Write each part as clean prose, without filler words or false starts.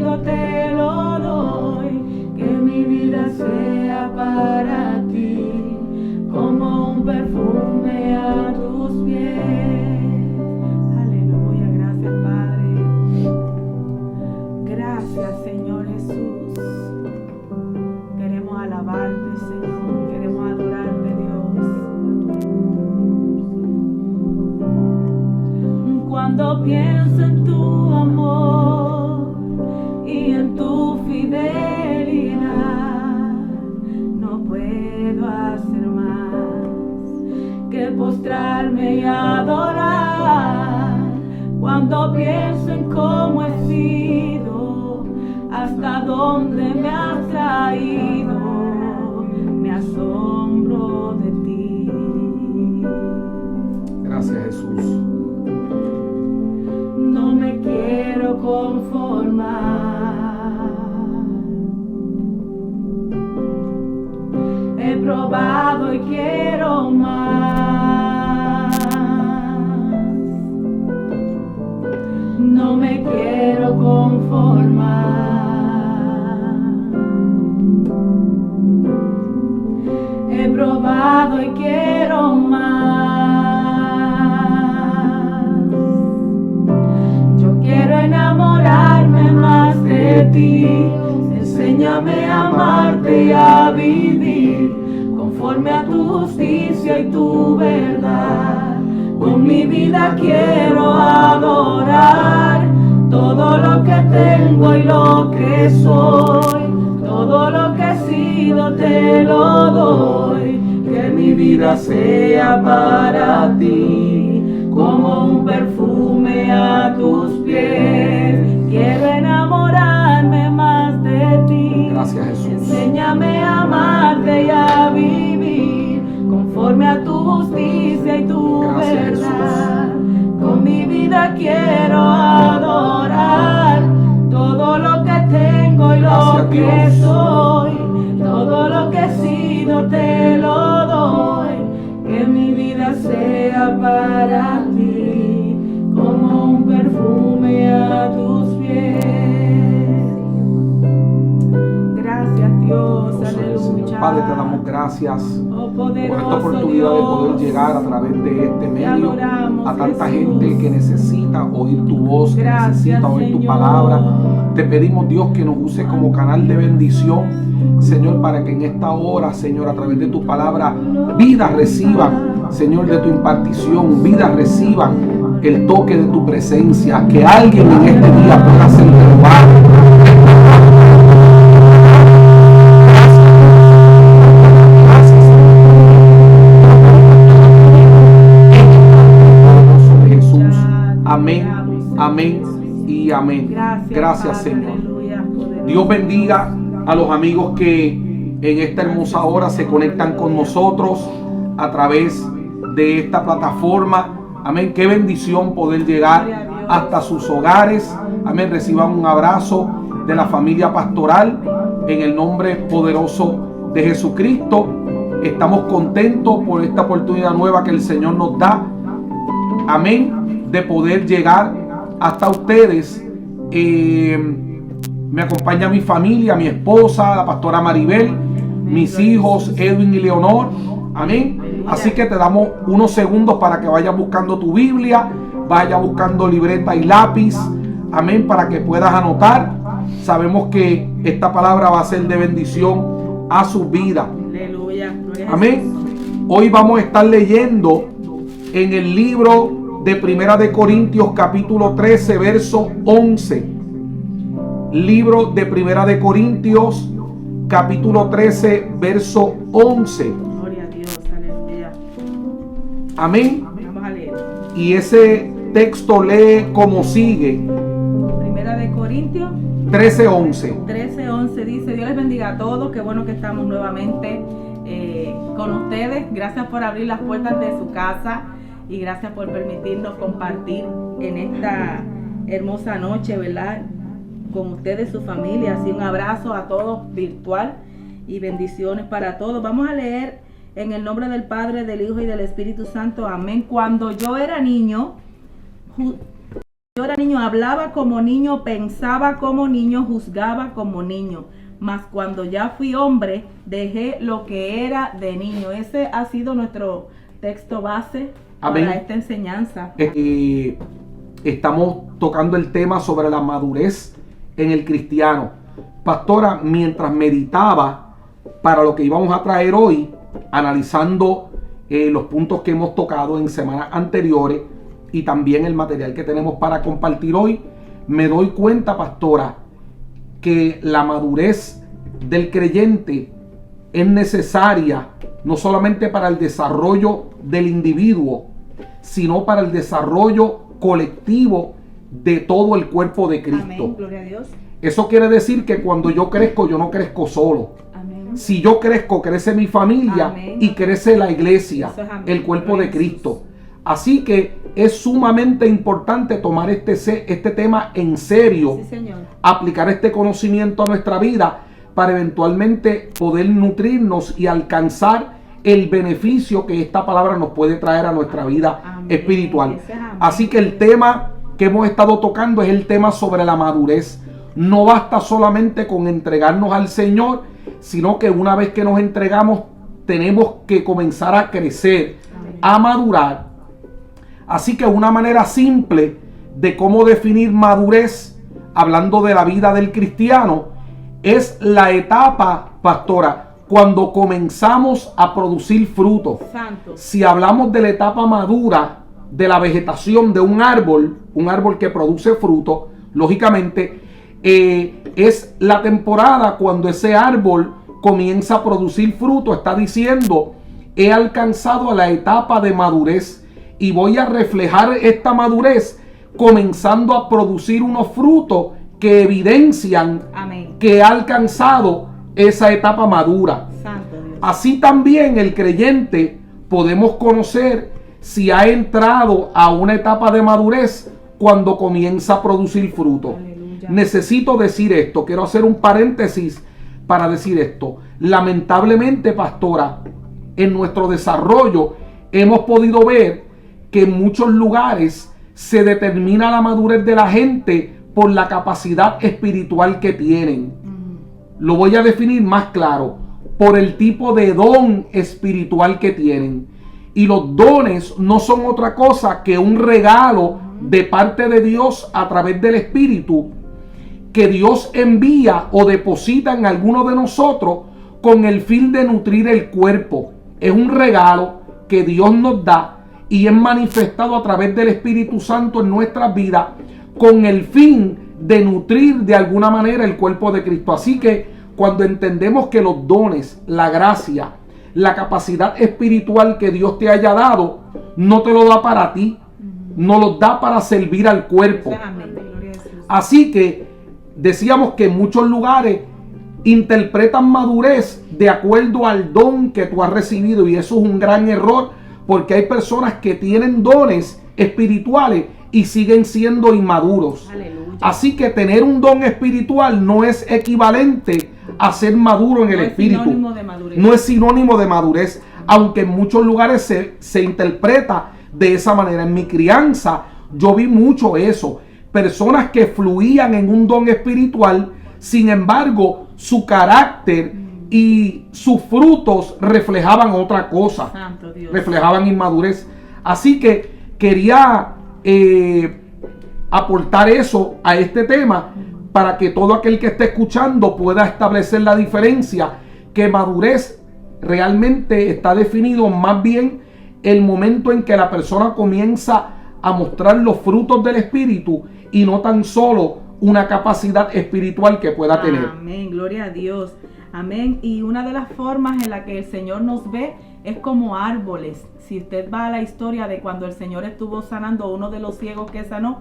sido te lo doy, que mi vida sea para ti, como un perfume a tus pies. Aleluya, gracias Padre. Gracias Señor Jesús. Queremos alabarte Señor, queremos adorarte Dios. Cuando pienso en tu amor y en tu fidelidad, no puedo hacer más que postrarme y adorar. Cuando pienso en cómo he sido, hasta dónde me has traído, me asombro de ti. Gracias Jesús. No me quiero conformar. He probado y quiero más. No me quiero conformar. He probado y quiero más. Quiero enamorarme más de ti. Enséñame a amarte y a vivir conforme a tu justicia y tu verdad. Con mi vida quiero adorar todo lo que tengo y lo que soy. Todo lo que he sido te lo doy. Que mi vida sea para ti, como un perfume a tus pies. Quiero enamorarme más de ti. Gracias Jesús. Enséñame a amarte y a vivir conforme a tu justicia y tu Gracias, verdad. Con mi vida quiero adorar todo lo que tengo y lo que soy. Todo lo que he sido te lo doy. Que mi vida sea para ti, como un perfume a tus pies. Gracias Dios, aleluya. Padre, te damos gracias por esta oportunidad Dios, de poder llegar a través de este medio a tanta gente que necesita oír tu voz, que necesita oír tu palabra. Te pedimos, Dios, que nos use como canal de bendición, Señor, para que en esta hora, Señor, a través de tu palabra, vidas reciban, Señor, de tu impartición, vidas reciban el toque de tu presencia, que alguien en este día pueda ser renovado. Amén, amén y amén. Gracias Señor. Dios bendiga a los amigos que en esta hermosa hora se conectan con nosotros a través de esta plataforma. Amén. Qué bendición poder llegar hasta sus hogares. Amén. Reciban un abrazo de la familia pastoral en el nombre poderoso de Jesucristo. Estamos contentos por esta oportunidad nueva que el Señor nos da. Amén. De poder llegar hasta ustedes. Me acompaña mi familia, mi esposa, la pastora Maribel, mis hijos Edwin y Leonor. Amén. Así que te damos unos segundos para que vayas buscando tu Biblia, vayas buscando libreta y lápiz. Amén. Para que puedas anotar. Sabemos que esta palabra va a ser de bendición a su vida. Aleluya. Amén. Hoy vamos a estar leyendo en el libro de Primera de Corintios capítulo 13 verso 11. Libro de Primera de Corintios capítulo 13 verso 11. Gloria a Dios, aleluya. Amén. Vamos a leer. Y ese texto lee como sigue. Primera de Corintios 13:11. 13:11 dice: Dios les bendiga a todos. Qué bueno que estamos nuevamente con ustedes. Gracias por abrir las puertas de su casa y gracias por permitirnos compartir en esta hermosa noche, ¿verdad? Con ustedes, su familia. Así un abrazo a todos virtual y bendiciones para todos. Vamos a leer en el nombre del Padre, del Hijo y del Espíritu Santo. Amén. Cuando yo era niño, Yo era niño, hablaba como niño, pensaba como niño, juzgaba como niño. Mas cuando ya fui hombre, dejé lo que era de niño. Ese ha sido nuestro texto base para esta enseñanza. Estamos tocando el tema sobre la madurez en el cristiano. Pastora, mientras meditaba para lo que íbamos a traer hoy, analizando los puntos que hemos tocado en semanas anteriores y también el material que tenemos para compartir hoy, me doy cuenta, pastora, que la madurez del creyente es necesaria no solamente para el desarrollo del individuo, sino para el desarrollo colectivo de todo el cuerpo de Cristo. Amén, gloria a Dios. Eso quiere decir que cuando yo crezco, yo no crezco solo. Amén. Si yo crezco, crece mi familia. Amén. Y crece la iglesia, el cuerpo de Cristo. Así que es sumamente importante tomar este tema en serio, sí, señor. Aplicar este conocimiento a nuestra vida para eventualmente poder nutrirnos y alcanzar el beneficio que esta palabra nos puede traer a nuestra vida espiritual. Así que el tema que hemos estado tocando es el tema sobre la madurez. No basta solamente con entregarnos al Señor, sino que una vez que nos entregamos tenemos que comenzar a crecer, a madurar. Así que una manera simple de cómo definir madurez, hablando de la vida del cristiano, es la etapa, pastora, cuando comenzamos a producir frutos. Si hablamos de la etapa madura de la vegetación de un árbol que produce fruto, lógicamente es la temporada cuando ese árbol comienza a producir fruto. Está diciendo, he alcanzado la etapa de madurez y voy a reflejar esta madurez comenzando a producir unos frutos que evidencian que he alcanzado esa etapa madura. Así también el creyente podemos conocer si ha entrado a una etapa de madurez cuando comienza a producir fruto. Aleluya. Necesito decir esto, quiero hacer un paréntesis para decir esto. Lamentablemente, pastora, en nuestro desarrollo hemos podido ver que en muchos lugares se determina la madurez de la gente por la capacidad espiritual que tienen. Lo voy a definir más claro, por el tipo de don espiritual que tienen. Y los dones no son otra cosa que un regalo de parte de Dios a través del Espíritu que Dios envía o deposita en alguno de nosotros con el fin de nutrir el cuerpo. Es un regalo que Dios nos da y es manifestado a través del Espíritu Santo en nuestras vidas con el fin de nutrir de alguna manera el cuerpo de Cristo. Así que cuando entendemos que los dones, la gracia, la capacidad espiritual que Dios te haya dado, no te lo da para ti, no lo da para servir al cuerpo. Así que decíamos que en muchos lugares interpretan madurez de acuerdo al don que tú has recibido, y eso es un gran error, porque hay personas que tienen dones espirituales y siguen siendo inmaduros. Aleluya. Así que tener un don espiritual no es equivalente a ser maduro en el espíritu. No es sinónimo de madurez, aunque en muchos lugares se interpreta de esa manera. En mi crianza yo vi mucho eso. Personas que fluían en un don espiritual, sin embargo, su carácter y sus frutos reflejaban otra cosa. Reflejaban inmadurez. Así que quería aportar eso a este tema para que todo aquel que esté escuchando pueda establecer la diferencia, que madurez realmente está definido más bien el momento en que la persona comienza a mostrar los frutos del Espíritu y no tan solo una capacidad espiritual que pueda tener. Amén, gloria a Dios. Amén. Y una de las formas en la que el Señor nos ve es como árboles. Si usted va a la historia de cuando el Señor estuvo sanando a uno de los ciegos que sanó,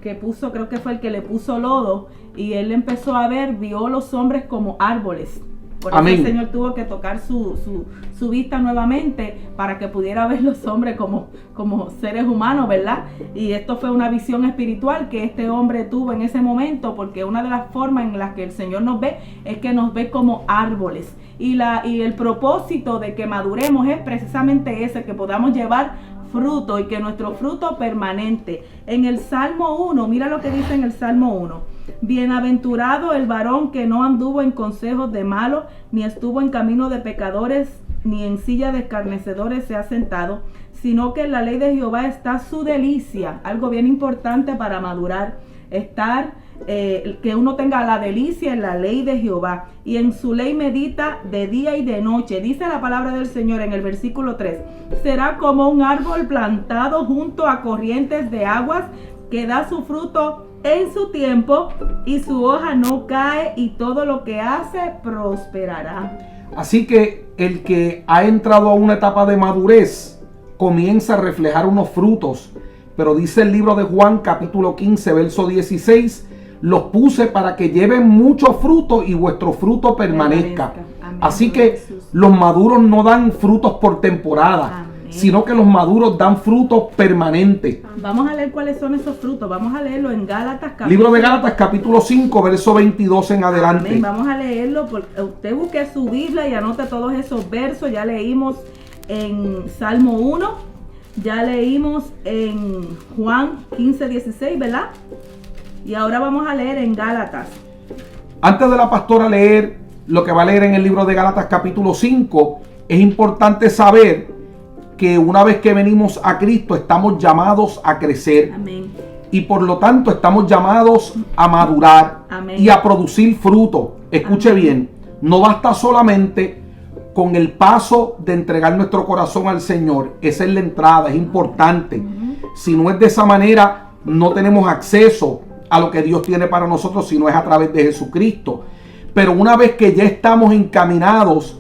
que puso, creo que fue el que le puso lodo, y él empezó a ver, vio los hombres como árboles. Por eso el Señor tuvo que tocar su vista nuevamente para que pudiera ver los hombres como seres humanos, ¿verdad? Y esto fue una visión espiritual que este hombre tuvo en ese momento, porque una de las formas en las que el Señor nos ve es que nos ve como árboles. Y el propósito de que maduremos es precisamente ese, que podamos llevar fruto y que nuestro fruto permanente. En el Salmo 1, mira lo que dice en el Salmo 1. Bienaventurado el varón que no anduvo en consejos de malos, ni estuvo en camino de pecadores, ni en silla de escarnecedores se ha sentado, sino que en la ley de Jehová está su delicia. Algo bien importante para madurar, que uno tenga la delicia en la ley de Jehová, y en su ley medita de día y de noche. Dice la palabra del Señor en el versículo 3: será como un árbol plantado junto a corrientes de aguas, que da su fruto en su tiempo, y su hoja no cae, y todo lo que hace prosperará. Así que el que ha entrado a una etapa de madurez comienza a reflejar unos frutos. Pero dice el libro de Juan capítulo 15 verso 16: los puse para que lleven mucho fruto y vuestro fruto permanezca. Amén. Así que los maduros no dan frutos por temporada, sino que los maduros dan frutos permanentes. Vamos a leer cuáles son esos frutos. Vamos a leerlo en Gálatas capítulo. Libro de Gálatas capítulo 5 verso 22 en adelante. Amén. Vamos a leerlo. Usted busque su Biblia y anote todos esos versos. Ya leímos en Salmo 1, ya leímos en Juan 15, 16, ¿verdad? Y ahora vamos a leer en Gálatas. Antes de la pastora leer lo que va a leer en el libro de Gálatas capítulo 5, es importante saber que una vez que venimos a Cristo estamos llamados a crecer. Amén. Y por lo tanto estamos llamados a madurar. Amén. Y a producir fruto. Escuche Amén. bien, no basta solamente con el paso de entregar nuestro corazón al Señor. Esa es la entrada, es importante. Si no es de esa manera, no tenemos acceso a lo que Dios tiene para nosotros, si no es a través de Jesucristo. Pero una vez que ya estamos encaminados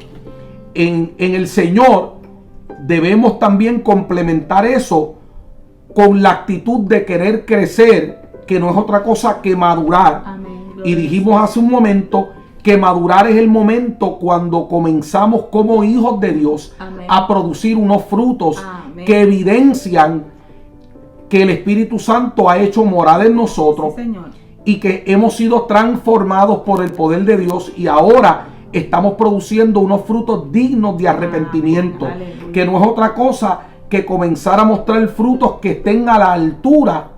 en el Señor, debemos también complementar eso con la actitud de querer crecer, que no es otra cosa que madurar. Amén. Y dijimos hace un momento que madurar es el momento cuando comenzamos como hijos de Dios. Amén. A producir unos frutos. Amén. Que evidencian que el Espíritu Santo ha hecho morada en nosotros. Sí, Señor. Y que hemos sido transformados por el poder de Dios y ahora estamos produciendo unos frutos dignos de arrepentimiento. Aleluya. Que no es otra cosa que comenzar a mostrar frutos que estén a la altura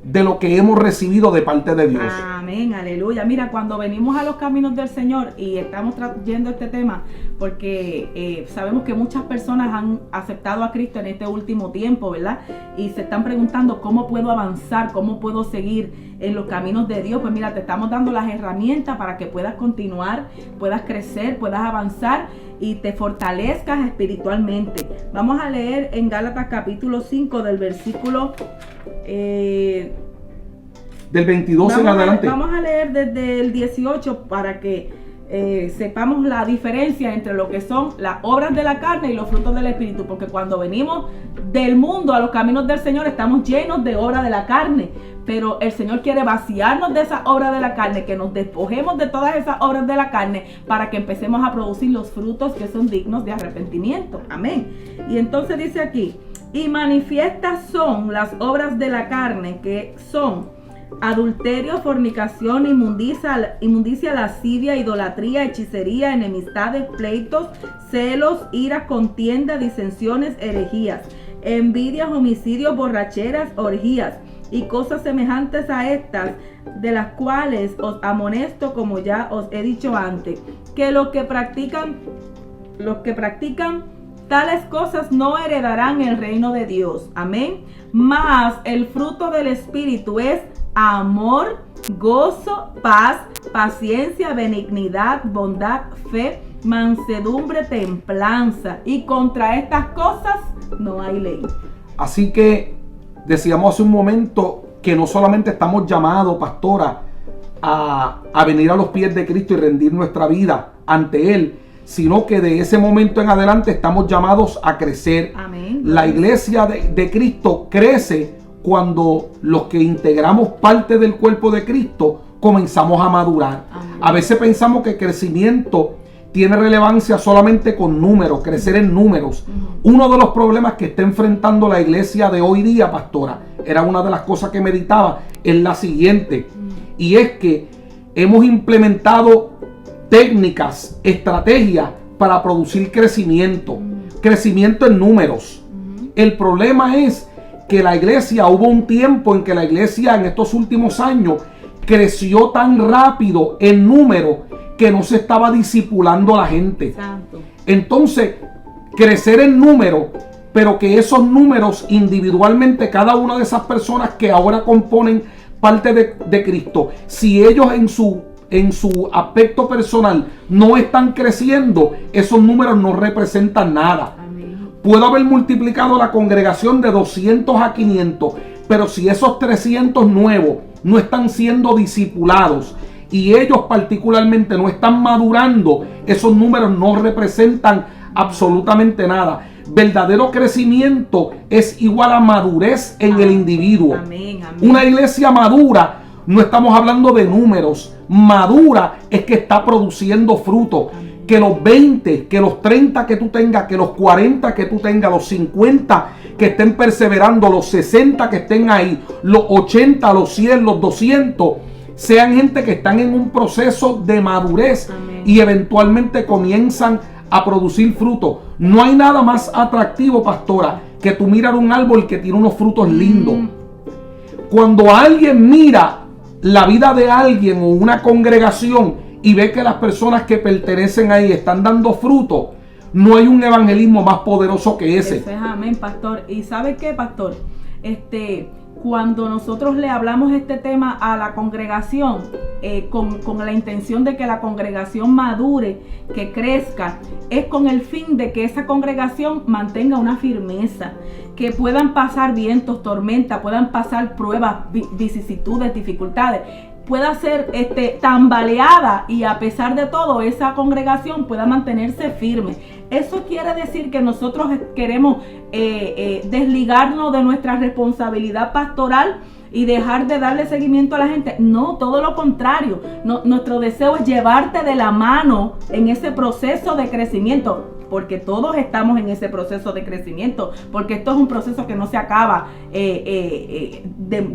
de lo que hemos recibido de parte de Dios. Amén, aleluya. Mira, cuando venimos a los caminos del Señor y estamos trayendo este tema, porque sabemos que muchas personas han aceptado a Cristo en este último tiempo, ¿verdad? Y se están preguntando cómo puedo avanzar, cómo puedo seguir en los caminos de Dios. Pues mira, te estamos dando las herramientas para que puedas continuar, puedas crecer, puedas avanzar y te fortalezcas espiritualmente. Vamos a leer en Gálatas capítulo 5 del versículo del 22 en adelante. Vamos a leer desde el 18 para que sepamos la diferencia entre lo que son las obras de la carne y los frutos del Espíritu, porque cuando venimos del mundo a los caminos del Señor estamos llenos de obras de la carne, pero el Señor quiere vaciarnos de esas obras de la carne, que nos despojemos de todas esas obras de la carne para que empecemos a producir los frutos que son dignos de arrepentimiento. Amén. Y entonces dice aquí: y manifiestas son las obras de la carne, que son adulterio, fornicación, inmundicia, lascivia, idolatría, hechicería, enemistades, pleitos, celos, ira, contienda, disensiones, herejías, envidias, homicidios, borracheras, orgías y cosas semejantes a estas, de las cuales os amonesto, como ya os he dicho antes, que los que practican tales cosas no heredarán el reino de Dios. Amén. Mas el fruto del Espíritu es amor, gozo, paz, paciencia, benignidad, bondad, fe, mansedumbre, templanza. Y contra estas cosas no hay ley. Así que decíamos hace un momento que no solamente estamos llamados, pastora, a venir a los pies de Cristo y rendir nuestra vida ante Él, sino que de ese momento en adelante estamos llamados a crecer. Amén. La iglesia de Cristo crece cuando los que integramos parte del cuerpo de Cristo comenzamos a madurar. Amén. A veces pensamos que crecimiento tiene relevancia solamente con números, crecer en números. Uno de los problemas que está enfrentando la iglesia de hoy día, pastora, era una de las cosas que meditaba, es la siguiente. Y es que hemos implementado técnicas, estrategias para producir crecimiento. Crecimiento en números. El problema es que la iglesia, hubo un tiempo en que la iglesia en estos últimos años creció tan rápido en número que no se estaba discipulando a la gente. Santo. Entonces, crecer en número, pero que esos números individualmente, cada una de esas personas que ahora componen parte de Cristo, si ellos en su aspecto personal no están creciendo, esos números no representan nada. Amén. Puedo haber multiplicado la congregación de 200 a 500, pero si esos 300 nuevos no están siendo discipulados y ellos particularmente no están madurando, esos números no representan absolutamente nada. Verdadero crecimiento es igual a madurez en el individuo. Amén, amén. Una iglesia madura, no estamos hablando de números, madura es que está produciendo fruto. Amén. Que los 20, que los 30 que tú tengas, que los 40 que tú tengas, los 50 que estén perseverando, los 60 que estén ahí, los 80, los 100, los 200, sean gente que están en un proceso de madurez. Amén. Y eventualmente comienzan a producir fruto. No hay nada más atractivo, pastora, que tú mirar un árbol que tiene unos frutos lindos. Cuando alguien mira la vida de alguien o una congregación y ve que las personas que pertenecen ahí están dando fruto, no hay un evangelismo más poderoso que ese. Ese es amén, pastor. ¿Y sabe qué, pastor? Cuando nosotros le hablamos este tema a la congregación, con la intención de que la congregación madure, que crezca, es con el fin de que esa congregación mantenga una firmeza, que puedan pasar vientos, tormentas, puedan pasar pruebas, vicisitudes, dificultades, pueda ser tambaleada, y a pesar de todo esa congregación pueda mantenerse firme. Eso quiere decir que nosotros queremos desligarnos de nuestra responsabilidad pastoral y dejar de darle seguimiento a la gente. No, todo lo contrario. Nuestro deseo es llevarte de la mano en ese proceso de crecimiento, porque todos estamos en ese proceso de crecimiento, porque esto es un proceso que no se acaba de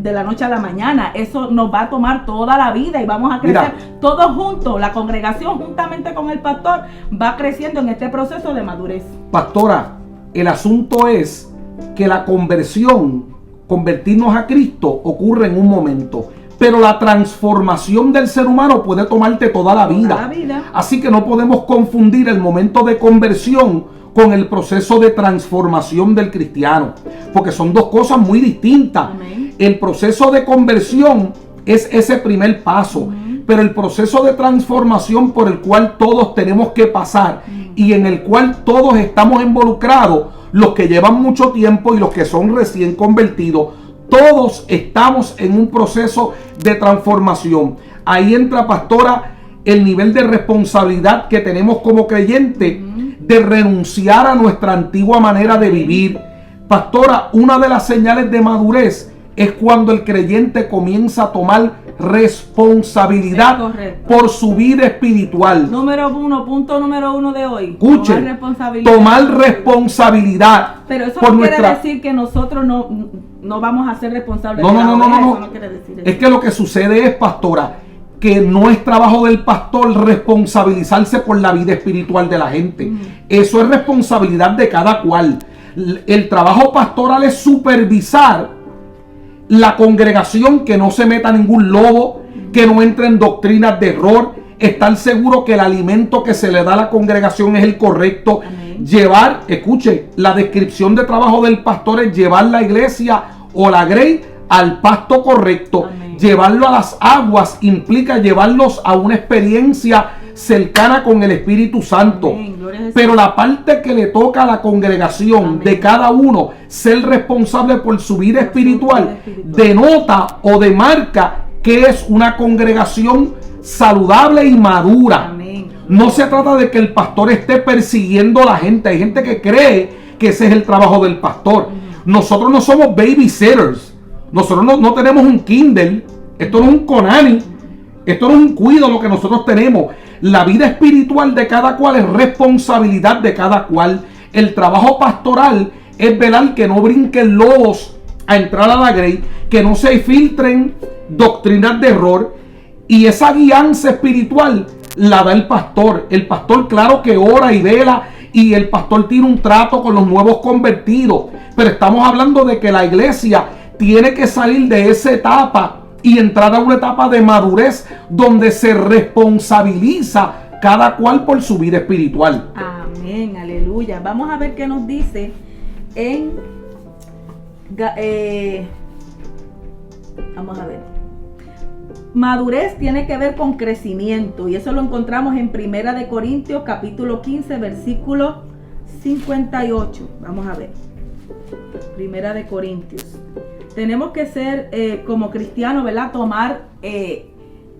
la noche a la mañana. Eso nos va a tomar toda la vida y vamos a crecer todos juntos. La congregación juntamente con el pastor va creciendo en este proceso de madurez. Pastora, el asunto es que la convertirnos a Cristo ocurre en un momento, pero la transformación del ser humano puede tomarte toda la vida. Así que no podemos confundir el momento de conversión con el proceso de transformación del cristiano, porque son dos cosas muy distintas. Amén. El proceso de conversión es ese primer paso, pero el proceso de transformación por el cual todos tenemos que pasar y en el cual todos estamos involucrados, los que llevan mucho tiempo y los que son recién convertidos, todos estamos en un proceso de transformación. Ahí entra, pastora, el nivel de responsabilidad que tenemos como creyentes de renunciar a nuestra antigua manera de vivir. Pastora, una de las señales de madurez es cuando el creyente comienza a tomar responsabilidad por su vida espiritual. Punto número uno de hoy. Escuche, tomar responsabilidad. Pero eso no quiere decir que nosotros no vamos a ser responsables. No. Eso no quiere decir eso. Es que lo que sucede es, pastora, que no es trabajo del pastor responsabilizarse por la vida espiritual de la gente. Eso es responsabilidad de cada cual. El trabajo pastoral es supervisar la congregación, que no se meta ningún lobo, que no entre en doctrinas de error, estar seguro que el alimento que se le da a la congregación es el correcto. Amén. Llevar, escuche, la descripción de trabajo del pastor es llevar la iglesia o la grey al pasto correcto. Amén. Llevarlo a las aguas implica llevarlos a una experiencia cercana con el Espíritu Santo. Pero la parte que le toca a la congregación, amén, de cada uno ser responsable por su vida espiritual, denota o demarca que es una congregación saludable y madura. Amén. No se trata de que el pastor esté persiguiendo a la gente. Hay gente que cree que ese es el trabajo del pastor. Nosotros no somos babysitters. Nosotros no tenemos un Kindle. Esto no es un Konami. Esto no es un cuido lo que nosotros tenemos. La vida espiritual de cada cual es responsabilidad de cada cual. El trabajo pastoral es velar que no brinquen lobos a entrar a la grey, que no se filtren doctrinas de error. Y esa guianza espiritual la da el pastor. El pastor, claro que ora y vela y el pastor tiene un trato con los nuevos convertidos. Pero estamos hablando de que la iglesia tiene que salir de esa etapa y entrar a una etapa de madurez donde se responsabiliza cada cual por su vida espiritual. Amén, aleluya. Vamos a ver qué nos dice en... vamos a ver. Madurez tiene que ver con crecimiento, y eso lo encontramos en 1 Corintios capítulo 15 versículo 58. Vamos a ver. 1 Corintios. Tenemos que ser como cristianos, ¿verdad? Tomar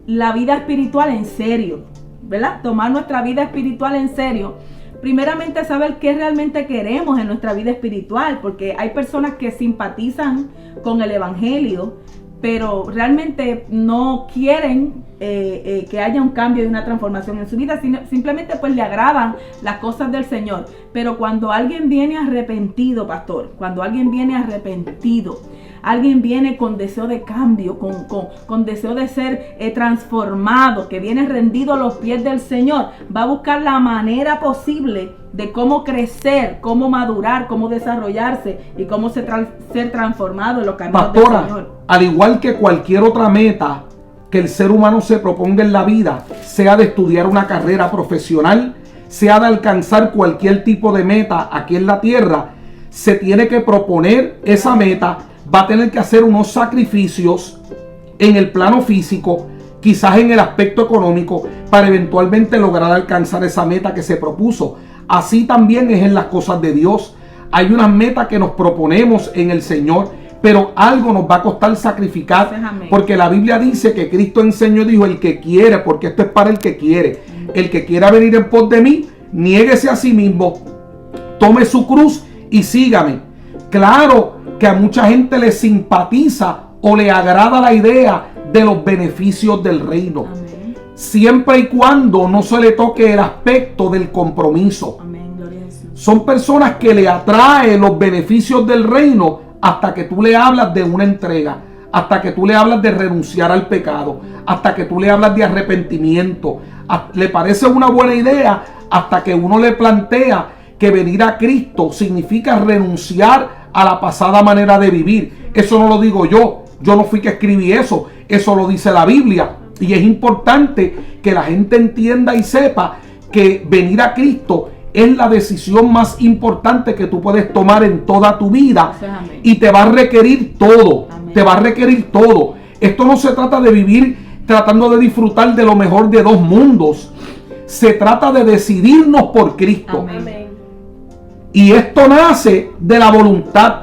la vida espiritual en serio, ¿verdad? Tomar nuestra vida espiritual en serio. Primeramente, saber qué realmente queremos en nuestra vida espiritual, porque hay personas que simpatizan con el evangelio, pero realmente no quieren que haya un cambio y una transformación en su vida, sino simplemente pues le agradan las cosas del Señor. Pero cuando alguien viene arrepentido, pastor, cuando alguien viene arrepentido, alguien viene con deseo de cambio, con deseo de ser transformado, que viene rendido a los pies del Señor, va a buscar la manera posible de cómo crecer, cómo madurar, cómo desarrollarse y cómo ser transformado en los caminos del Señor. Al igual que cualquier otra meta que el ser humano se proponga en la vida, sea de estudiar una carrera profesional, sea de alcanzar cualquier tipo de meta aquí en la tierra, se tiene que proponer esa meta, va a tener que hacer unos sacrificios en el plano físico, quizás en el aspecto económico, para eventualmente lograr alcanzar esa meta que se propuso. Así también es en las cosas de Dios. Hay unas metas que nos proponemos en el Señor, pero algo nos va a costar sacrificar, porque la Biblia dice que Cristo enseñó, dijo, el que quiere, porque esto es para el que quiere. El que quiera venir en pos de mí, niéguese a sí mismo, tome su cruz y sígame. Claro que a mucha gente le simpatiza o le agrada la idea de los beneficios del reino. Amén. Siempre y cuando no se le toque el aspecto del compromiso. Amén. Gloria a Jesús. Son personas que le atraen los beneficios del reino hasta que tú le hablas de una entrega, hasta que tú le hablas de renunciar al pecado, hasta que tú le hablas de arrepentimiento. Le parece una buena idea hasta que uno le plantea que venir a Cristo significa renunciar a la pasada manera de vivir. Eso no lo digo yo no fui que escribí eso, eso lo dice la Biblia. Y es importante que la gente entienda y sepa que venir a Cristo es la decisión más importante que tú puedes tomar en toda tu vida. Amén. Y te va a requerir todo. Amén. Te va a requerir todo. Esto no se trata de vivir tratando de disfrutar de lo mejor de dos mundos. Se trata de decidirnos por Cristo. Amén. Y esto nace de la voluntad.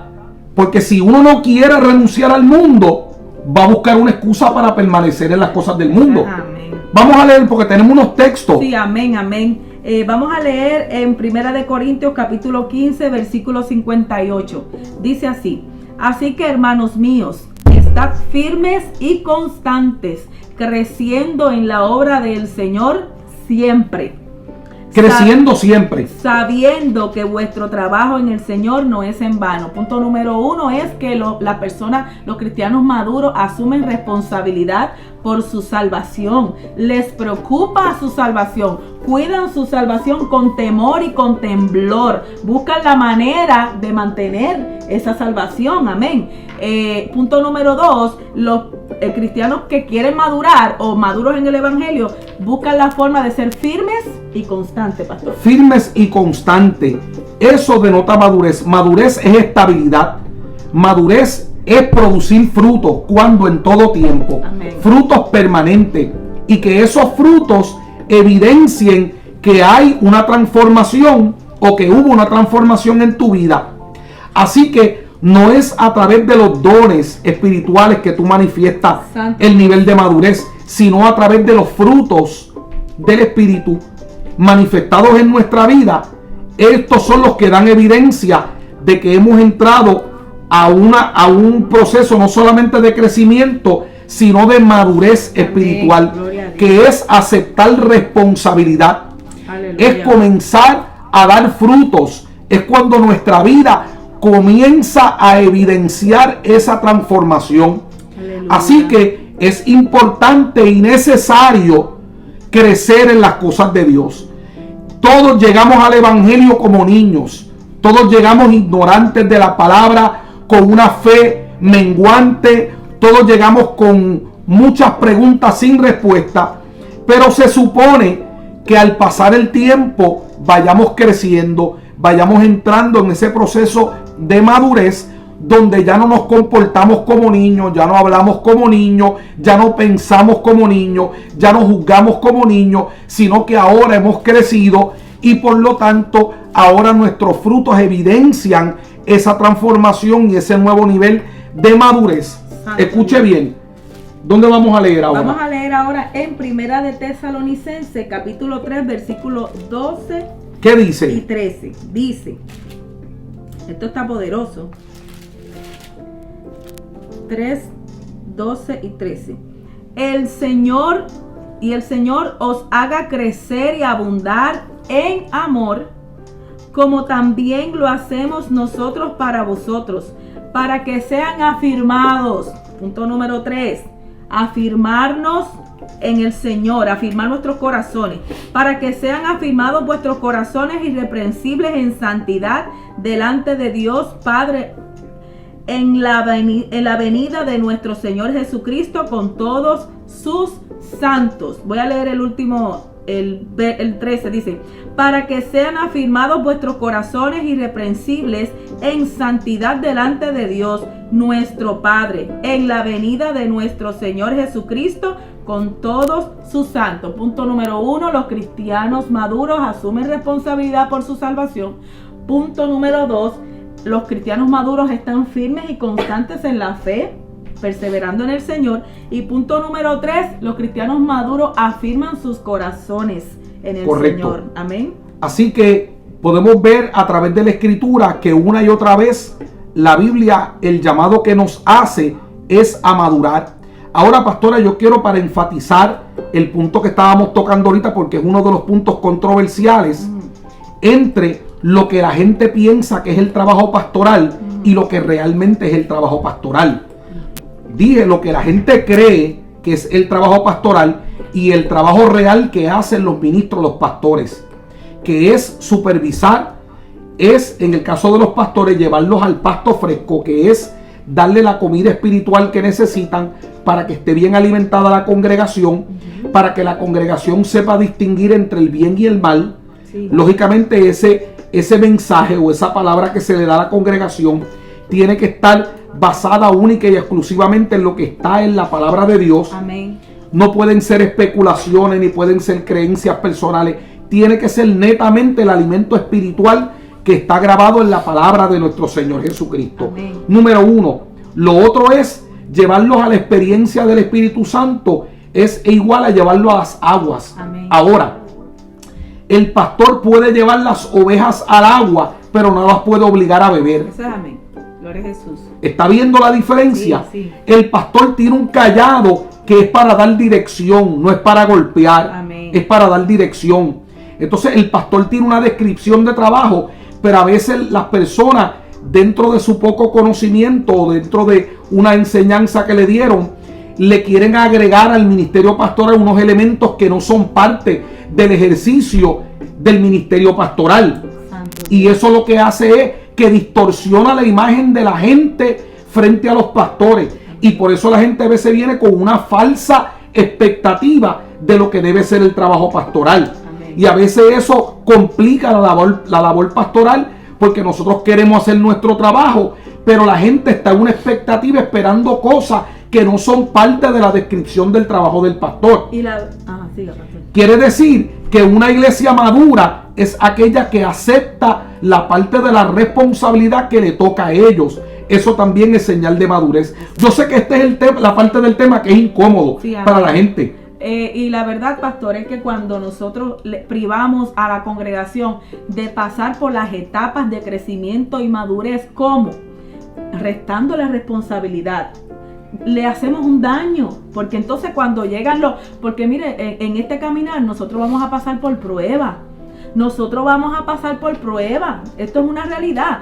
Porque si uno no quiere renunciar al mundo, va a buscar una excusa para permanecer en las cosas del mundo. Amén. Vamos a leer porque tenemos unos textos. Sí, amén, amén. Vamos a leer en 1 Corintios capítulo 15 versículo 58. Dice así: así que, hermanos míos, estad firmes y constantes, creciendo en la obra del Señor siempre. Creciendo siempre. Sabiendo que vuestro trabajo en el Señor no es en vano. Punto número 1 es que las personas, los cristianos maduros, asumen responsabilidad por su salvación. Les preocupa su salvación. Cuidan su salvación con temor y con temblor. Buscan la manera de mantener esa salvación. Amén. Punto número 2, los cristianos que quieren madurar o maduros en el evangelio buscan la forma de ser firmes y constantes, pastor. Firmes y constantes. Eso denota madurez. Madurez es estabilidad. Madurez es producir frutos cuando en todo tiempo. Amén. Frutos permanentes. Y que esos frutos evidencien que hay una transformación o que hubo una transformación en tu vida. Así que no es a través de los dones espirituales que tú manifiestas el nivel de madurez, sino a través de los frutos del Espíritu manifestados en nuestra vida. Estos son los que dan evidencia de que hemos entrado a un proceso no solamente de crecimiento, sino de madurez espiritual, que es aceptar responsabilidad. Aleluya. Es comenzar a dar frutos. Es cuando nuestra vida comienza a evidenciar esa transformación. Aleluya. Así que es importante y necesario crecer en las cosas de Dios. Todos llegamos al evangelio como niños. Todos llegamos ignorantes de la palabra, con una fe menguante. Todos llegamos con muchas preguntas sin respuesta. Pero se supone que al pasar el tiempo vayamos creciendo, vayamos entrando en ese proceso de madurez, donde ya no nos comportamos como niños, ya no hablamos como niños, ya no pensamos como niños, ya no juzgamos como niños, sino que ahora hemos crecido y por lo tanto ahora nuestros frutos evidencian esa transformación y ese nuevo nivel de madurez. Escuche bien. ¿Dónde vamos a leer ahora? Vamos a leer ahora en Primera de Tesalonicenses, capítulo 3, versículos 12. ¿Qué dice? Y 13. Dice, esto está poderoso. 3, 12 y 13. El Señor os haga crecer y abundar en amor, como también lo hacemos nosotros para vosotros, para que sean afirmados. Punto número 3. Afirmarnos en el Señor, afirmar nuestros corazones, para que sean afirmados vuestros corazones irreprensibles en santidad delante de Dios Padre en la venida de nuestro Señor Jesucristo con todos sus santos. Voy a leer el último, el 13, dice, para que sean afirmados vuestros corazones irreprensibles en santidad delante de Dios nuestro Padre en la venida de nuestro Señor Jesucristo con todos sus santos. Punto número 1, los cristianos maduros asumen responsabilidad por su salvación. Punto número 2, los cristianos maduros están firmes y constantes en la fe, perseverando en el Señor. Y punto número 3, los cristianos maduros afirman sus corazones en el Señor. Amén. Así que podemos ver a través de la Escritura que una y otra vez la Biblia, el llamado que nos hace es a madurar. Ahora, pastora, yo quiero para enfatizar el punto que estábamos tocando ahorita, porque es uno de los puntos controversiales entre lo que la gente piensa que es el trabajo pastoral y lo que realmente es el trabajo pastoral. Dije lo que la gente cree que es el trabajo pastoral y el trabajo real que hacen los ministros, los pastores, que es supervisar, es en el caso de los pastores llevarlos al pasto fresco, que es darle la comida espiritual que necesitan para que esté bien alimentada la congregación, para que la congregación sepa distinguir entre el bien y el mal. Sí. Lógicamente ese mensaje o esa palabra que se le da a la congregación tiene que estar basada única y exclusivamente en lo que está en la palabra de Dios. Amén. No pueden ser especulaciones ni pueden ser creencias personales. Tiene que ser netamente el alimento espiritual que está grabado en la palabra de nuestro Señor Jesucristo. Amén. Número 1. Lo otro es llevarlos a la experiencia del Espíritu Santo. Es igual a llevarlos a las aguas. Amén. Ahora, el pastor puede llevar las ovejas al agua, pero no las puede obligar a beber. Eso es amén. Gloria a Jesús. ¿Está viendo la diferencia? Sí, sí. El pastor tiene un cayado que es para dar dirección, no es para golpear. Amén. Es para dar dirección. Entonces el pastor tiene una descripción de trabajo, pero a veces las personas, dentro de su poco conocimiento o dentro de una enseñanza que le dieron, le quieren agregar al ministerio pastoral unos elementos que no son parte del ejercicio del ministerio pastoral. Santo. Y eso lo que hace es que distorsiona la imagen de la gente frente a los pastores. Y por eso la gente a veces viene con una falsa expectativa de lo que debe ser el trabajo pastoral. Amén. Y a veces eso complica la labor pastoral, porque nosotros queremos hacer nuestro trabajo, pero la gente está en una expectativa esperando cosas que no son parte de la descripción del trabajo del pastor. Siga, pastor. Quiere decir que una iglesia madura es aquella que acepta la parte de la responsabilidad que le toca a ellos. Eso también es señal de madurez. Yo sé que este es el tema, la parte del tema que es incómodo para la gente. Y la verdad, pastor, es que cuando nosotros le privamos a la congregación de pasar por las etapas de crecimiento y madurez, ¿cómo? Restando la responsabilidad, le hacemos un daño, porque entonces cuando llegan porque mire, en este caminar nosotros vamos a pasar por pruebas. nosotros vamos a pasar por pruebas. Esto es una realidad.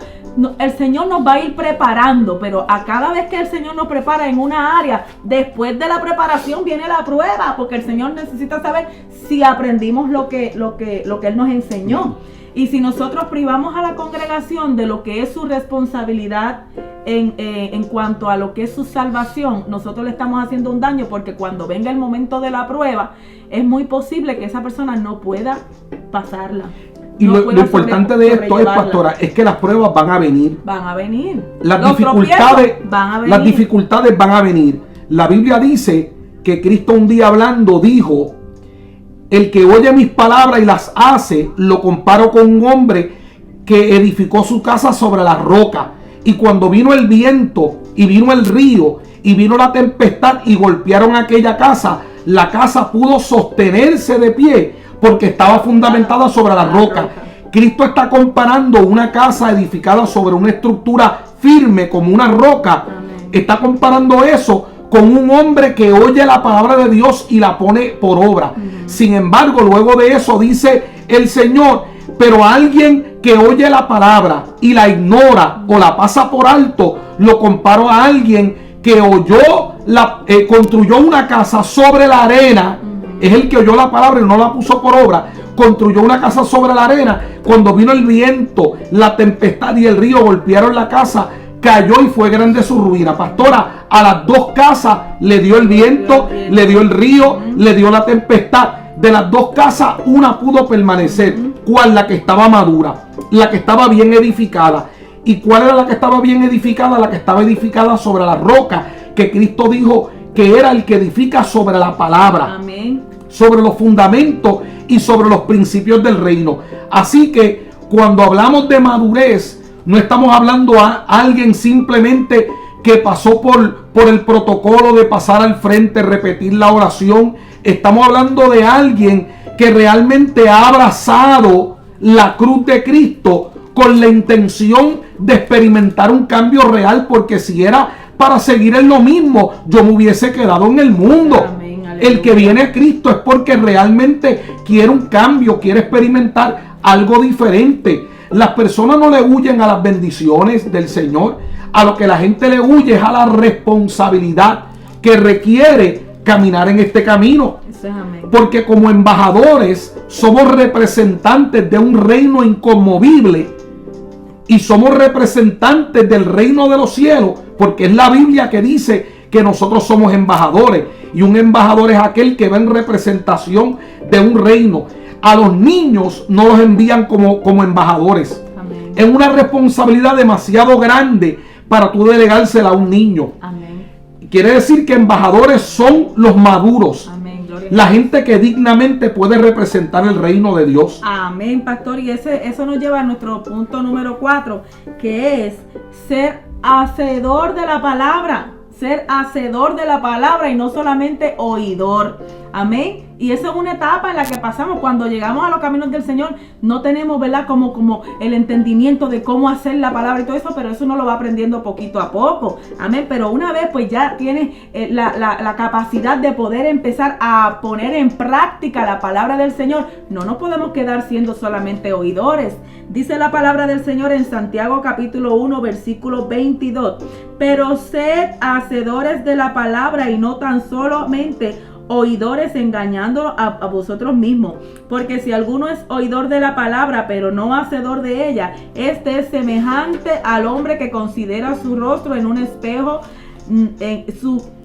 El Señor nos va a ir preparando, pero a cada vez que el Señor nos prepara en una área, después de la preparación viene la prueba, porque el Señor necesita saber si aprendimos lo que Él nos enseñó. Y si nosotros privamos a la congregación de lo que es su responsabilidad en cuanto a lo que es su salvación, nosotros le estamos haciendo un daño, porque cuando venga el momento de la prueba, es muy posible que esa persona no pueda pasarla. Y lo importante de esto es, pastora, es que las pruebas van a venir. Van a venir. Las dificultades van a venir. La Biblia dice que Cristo un día hablando dijo: el que oye mis palabras y las hace, lo comparo con un hombre que edificó su casa sobre la roca. Y cuando vino el viento, y vino el río, y vino la tempestad, y golpearon aquella casa, la casa pudo sostenerse de pie, porque estaba fundamentada sobre la roca. Cristo está comparando una casa edificada sobre una estructura firme como una roca. Está comparando eso con un hombre que oye la palabra de Dios y la pone por obra. Sin embargo, luego de eso dice el Señor: pero alguien que oye la palabra y la ignora o la pasa por alto, lo comparo a alguien que construyó una casa sobre la arena. Es el que oyó la palabra y no la puso por obra. Construyó una casa sobre la arena. Cuando vino el viento, la tempestad y el río golpearon la casa, cayó y fue grande su ruina. Pastora, a las dos casas le dio el viento, le dio el río, le dio la tempestad. De las dos casas, una pudo permanecer. ¿Cuál? La que estaba madura, la que estaba bien edificada. ¿Y cuál era la que estaba bien edificada? La que estaba edificada sobre la roca, que Cristo dijo que era el que edifica sobre la palabra. Amén. Sobre los fundamentos y sobre los principios del reino. Así que cuando hablamos de madurez, no estamos hablando a alguien simplemente que pasó por el protocolo de pasar al frente, repetir la oración. Estamos hablando de alguien que realmente ha abrazado la cruz de Cristo con la intención de experimentar un cambio real, porque si era para seguir en lo mismo, yo me hubiese quedado en el mundo. Amén. El que viene a Cristo es porque realmente quiere un cambio, quiere experimentar algo diferente. Las personas no le huyen a las bendiciones del Señor. A lo que la gente le huye es a la responsabilidad que requiere caminar en este camino. Porque como embajadores somos representantes de un reino inconmovible y somos representantes del reino de los cielos, porque es la Biblia que dice que nosotros somos embajadores, y un embajador es aquel que va en representación de un reino. A los niños no los envían como embajadores. Amén. Es una responsabilidad demasiado grande para tú delegársela a un niño. Amén. Quiere decir que embajadores son los maduros. Amén. La gente que dignamente puede representar el reino de Dios. Amén, pastor. Y eso nos lleva a nuestro punto número 4, que es ser hacedor de la palabra. Ser hacedor de la palabra y no solamente oidor. Amén. Y eso es una etapa en la que pasamos cuando llegamos a los caminos del Señor. No tenemos, ¿verdad?, como el entendimiento de cómo hacer la palabra y todo eso, pero eso uno lo va aprendiendo poquito a poco. Amén. Pero una vez pues ya tienes la capacidad de poder empezar a poner en práctica la palabra del Señor, no nos podemos quedar siendo solamente oidores. Dice la palabra del Señor en Santiago capítulo 1 versículo 22. Pero sed hacedores de la palabra y no tan solamente oidores, engañando a vosotros mismos. Porque si alguno es oidor de la palabra, pero no hacedor de ella, este es semejante al hombre que considera su rostro en un espejo,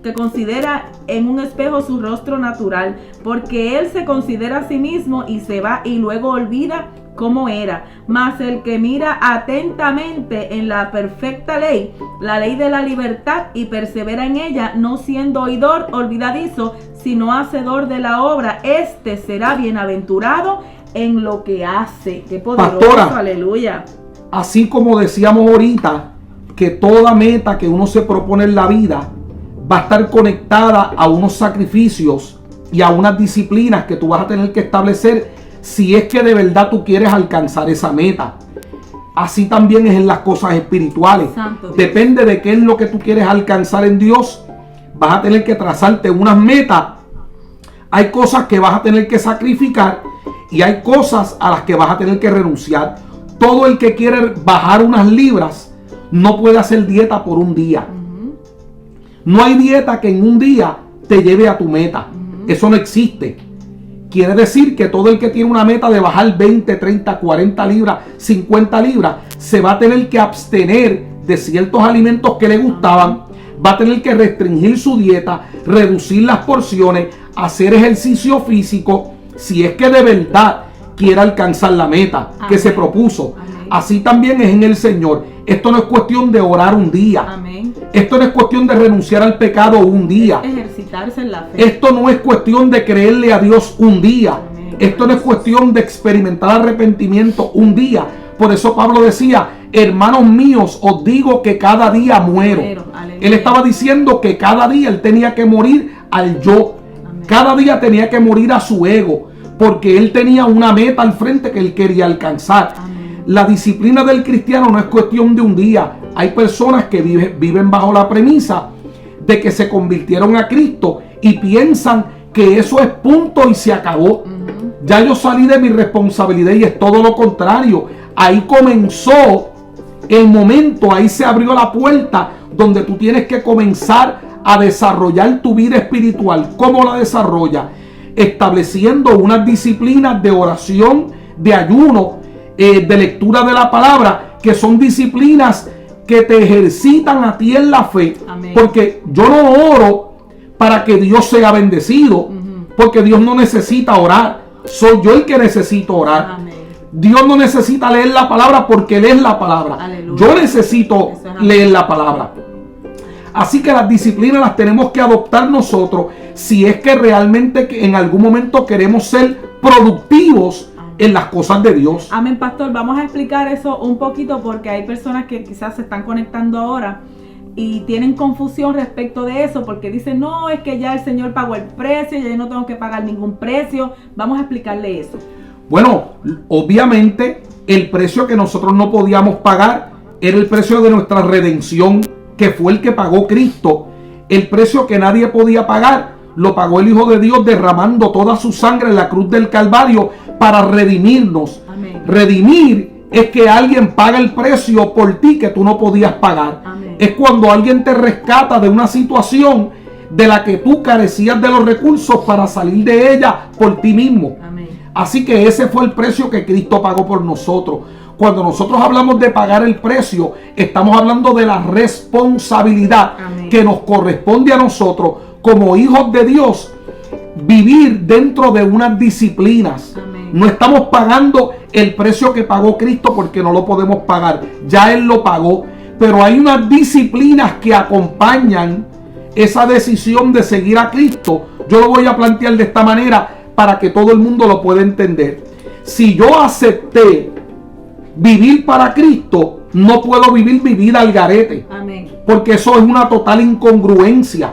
que considera en un espejo su rostro natural, porque él se considera a sí mismo y se va y luego olvida cómo era. Mas el que mira atentamente en la perfecta ley, la ley de la libertad, y persevera en ella, no siendo oidor olvidadizo, sino hacedor de la obra, este será bienaventurado en lo que hace. Qué poderoso. Pastora, aleluya. Así como decíamos ahorita, que toda meta que uno se propone en la vida va a estar conectada a unos sacrificios y a unas disciplinas que tú vas a tener que establecer si es que de verdad tú quieres alcanzar esa meta. Así también es en las cosas espirituales. Depende de qué es lo que tú quieres alcanzar en Dios. Vas a tener que trazarte unas metas. Hay cosas que vas a tener que sacrificar y hay cosas a las que vas a tener que renunciar. Todo el que quiere bajar unas libras no puede hacer dieta por un día. No hay dieta que en un día te lleve a tu meta. Eso no existe. Quiere decir que todo el que tiene una meta de bajar 20, 30, 40 libras, 50 libras, se va a tener que abstener de ciertos alimentos que le gustaban, va a tener que restringir su dieta, reducir las porciones, hacer ejercicio físico, si es que de verdad quiere alcanzar la meta que se propuso. Así también es en el Señor. Esto no es cuestión de orar un día. Amén. Esto no es cuestión de renunciar al pecado un día. Ejercitarse en la fe. Esto no es cuestión de creerle a Dios un día. Amén. Esto no es cuestión de experimentar arrepentimiento un día. Por eso Pablo decía, hermanos míos, os digo que cada día muero. Él estaba diciendo que cada día él tenía que morir al yo. Amén. Cada día tenía que morir a su ego, porque él tenía una meta al frente que él quería alcanzar. Amén. La disciplina del cristiano no es cuestión de un día. Hay personas que viven bajo la premisa de que se convirtieron a Cristo y piensan que eso es punto y se acabó. Ya yo salí de mi responsabilidad, y es todo lo contrario. Ahí comenzó el momento, ahí se abrió la puerta donde tú tienes que comenzar a desarrollar tu vida espiritual. ¿Cómo la desarrolla? Estableciendo unas disciplinas de oración, de ayuno, de lectura de la palabra, que son disciplinas que te ejercitan a ti en la fe. Amén. Porque yo no oro para que Dios sea bendecido, porque Dios no necesita orar, soy yo el que necesito orar. Amén. Dios no necesita leer la palabra porque lees la palabra. Aleluya. Yo necesito leer la palabra. Así que las disciplinas las tenemos que adoptar nosotros si es que realmente en algún momento queremos ser productivos en las cosas de Dios. Amén, pastor. Vamos a explicar eso un poquito porque hay personas que quizás se están conectando ahora y tienen confusión respecto de eso porque dicen, no, es que ya el Señor pagó el precio, ya yo no tengo que pagar ningún precio. Vamos a explicarle eso. Bueno, obviamente el precio que nosotros no podíamos pagar era el precio de nuestra redención, que fue el que pagó Cristo. El precio que nadie podía pagar lo pagó el Hijo de Dios derramando toda su sangre en la cruz del Calvario para redimirnos. Amén. Redimir es que alguien paga el precio por ti que tú no podías pagar. Amén. Es cuando alguien te rescata de una situación de la que tú carecías de los recursos para salir de ella por ti mismo. Amén. Así que ese fue el precio que Cristo pagó por nosotros. Cuando nosotros hablamos de pagar el precio, estamos hablando de la responsabilidad Amén. que nos corresponde a nosotros como hijos de Dios, vivir dentro de unas disciplinas. Amén. No estamos pagando el precio que pagó Cristo porque no lo podemos pagar. Ya Él lo pagó. Pero hay unas disciplinas que acompañan esa decisión de seguir a Cristo. Yo lo voy a plantear de esta manera para que todo el mundo lo pueda entender. Si yo acepté vivir para Cristo, no puedo vivir mi vida al garete. Amén. Porque eso es una total incongruencia.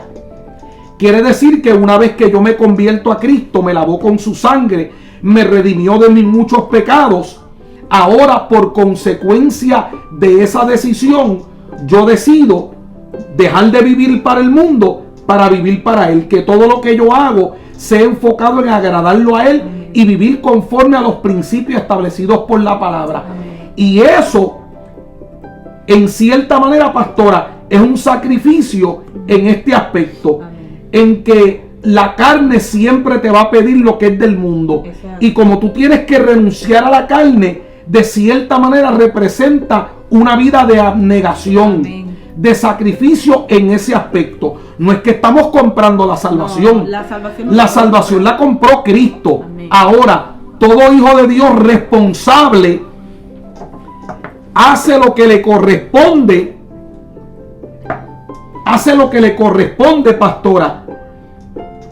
Quiere decir que una vez que yo me convierto a Cristo, me lavó con su sangre, me redimió de mis muchos pecados. Ahora, por consecuencia de esa decisión, yo decido dejar de vivir para el mundo para vivir para Él. Que todo lo que yo hago sea enfocado en agradarlo a Él y vivir conforme a los principios establecidos por la palabra. Y eso, en cierta manera, pastora, es un sacrificio en este aspecto, en que la carne siempre te va a pedir lo que es del mundo. Exacto. Y como tú tienes que renunciar a la carne, de cierta manera representa una vida de abnegación, Amén. de sacrificio en ese aspecto. No es que estamos comprando la salvación. No, La salvación la compró Cristo. Amén. Ahora, todo hijo de Dios responsable hace lo que le corresponde. Hace lo que le corresponde, pastora,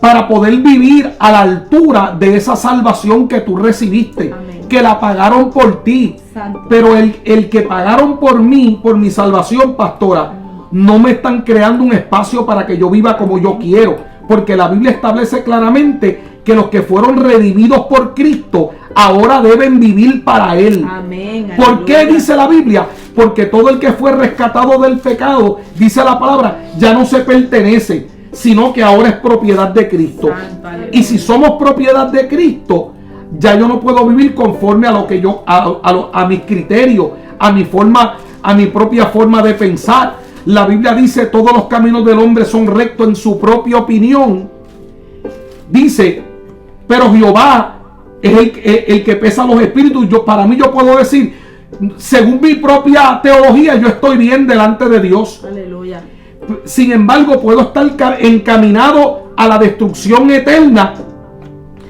para poder vivir a la altura de esa salvación que tú recibiste. Amén. Que la pagaron por ti. Santo. Pero el que pagaron por mí, por mi salvación, pastora, no me están creando un espacio para que yo viva como yo quiero. Porque la Biblia establece claramente que los que fueron redimidos por Cristo ahora deben vivir para Él. Amén. ¿Por qué Aleluya. dice la Biblia? Porque todo el que fue rescatado del pecado, dice la palabra, ya no se pertenece, sino que ahora es propiedad de Cristo. Santo, aleluya. Y si somos propiedad de Cristo, Ya yo no puedo vivir conforme a lo que yo, a mis criterios, a mi forma, a mi propia forma de pensar. La Biblia dice: todos los caminos del hombre son rectos en su propia opinión. Dice: pero Jehová es el que pesa los espíritus. Para mí, yo puedo decir, según mi propia teología, yo estoy bien delante de Dios. Aleluya. Sin embargo, puedo estar encaminado a la destrucción eterna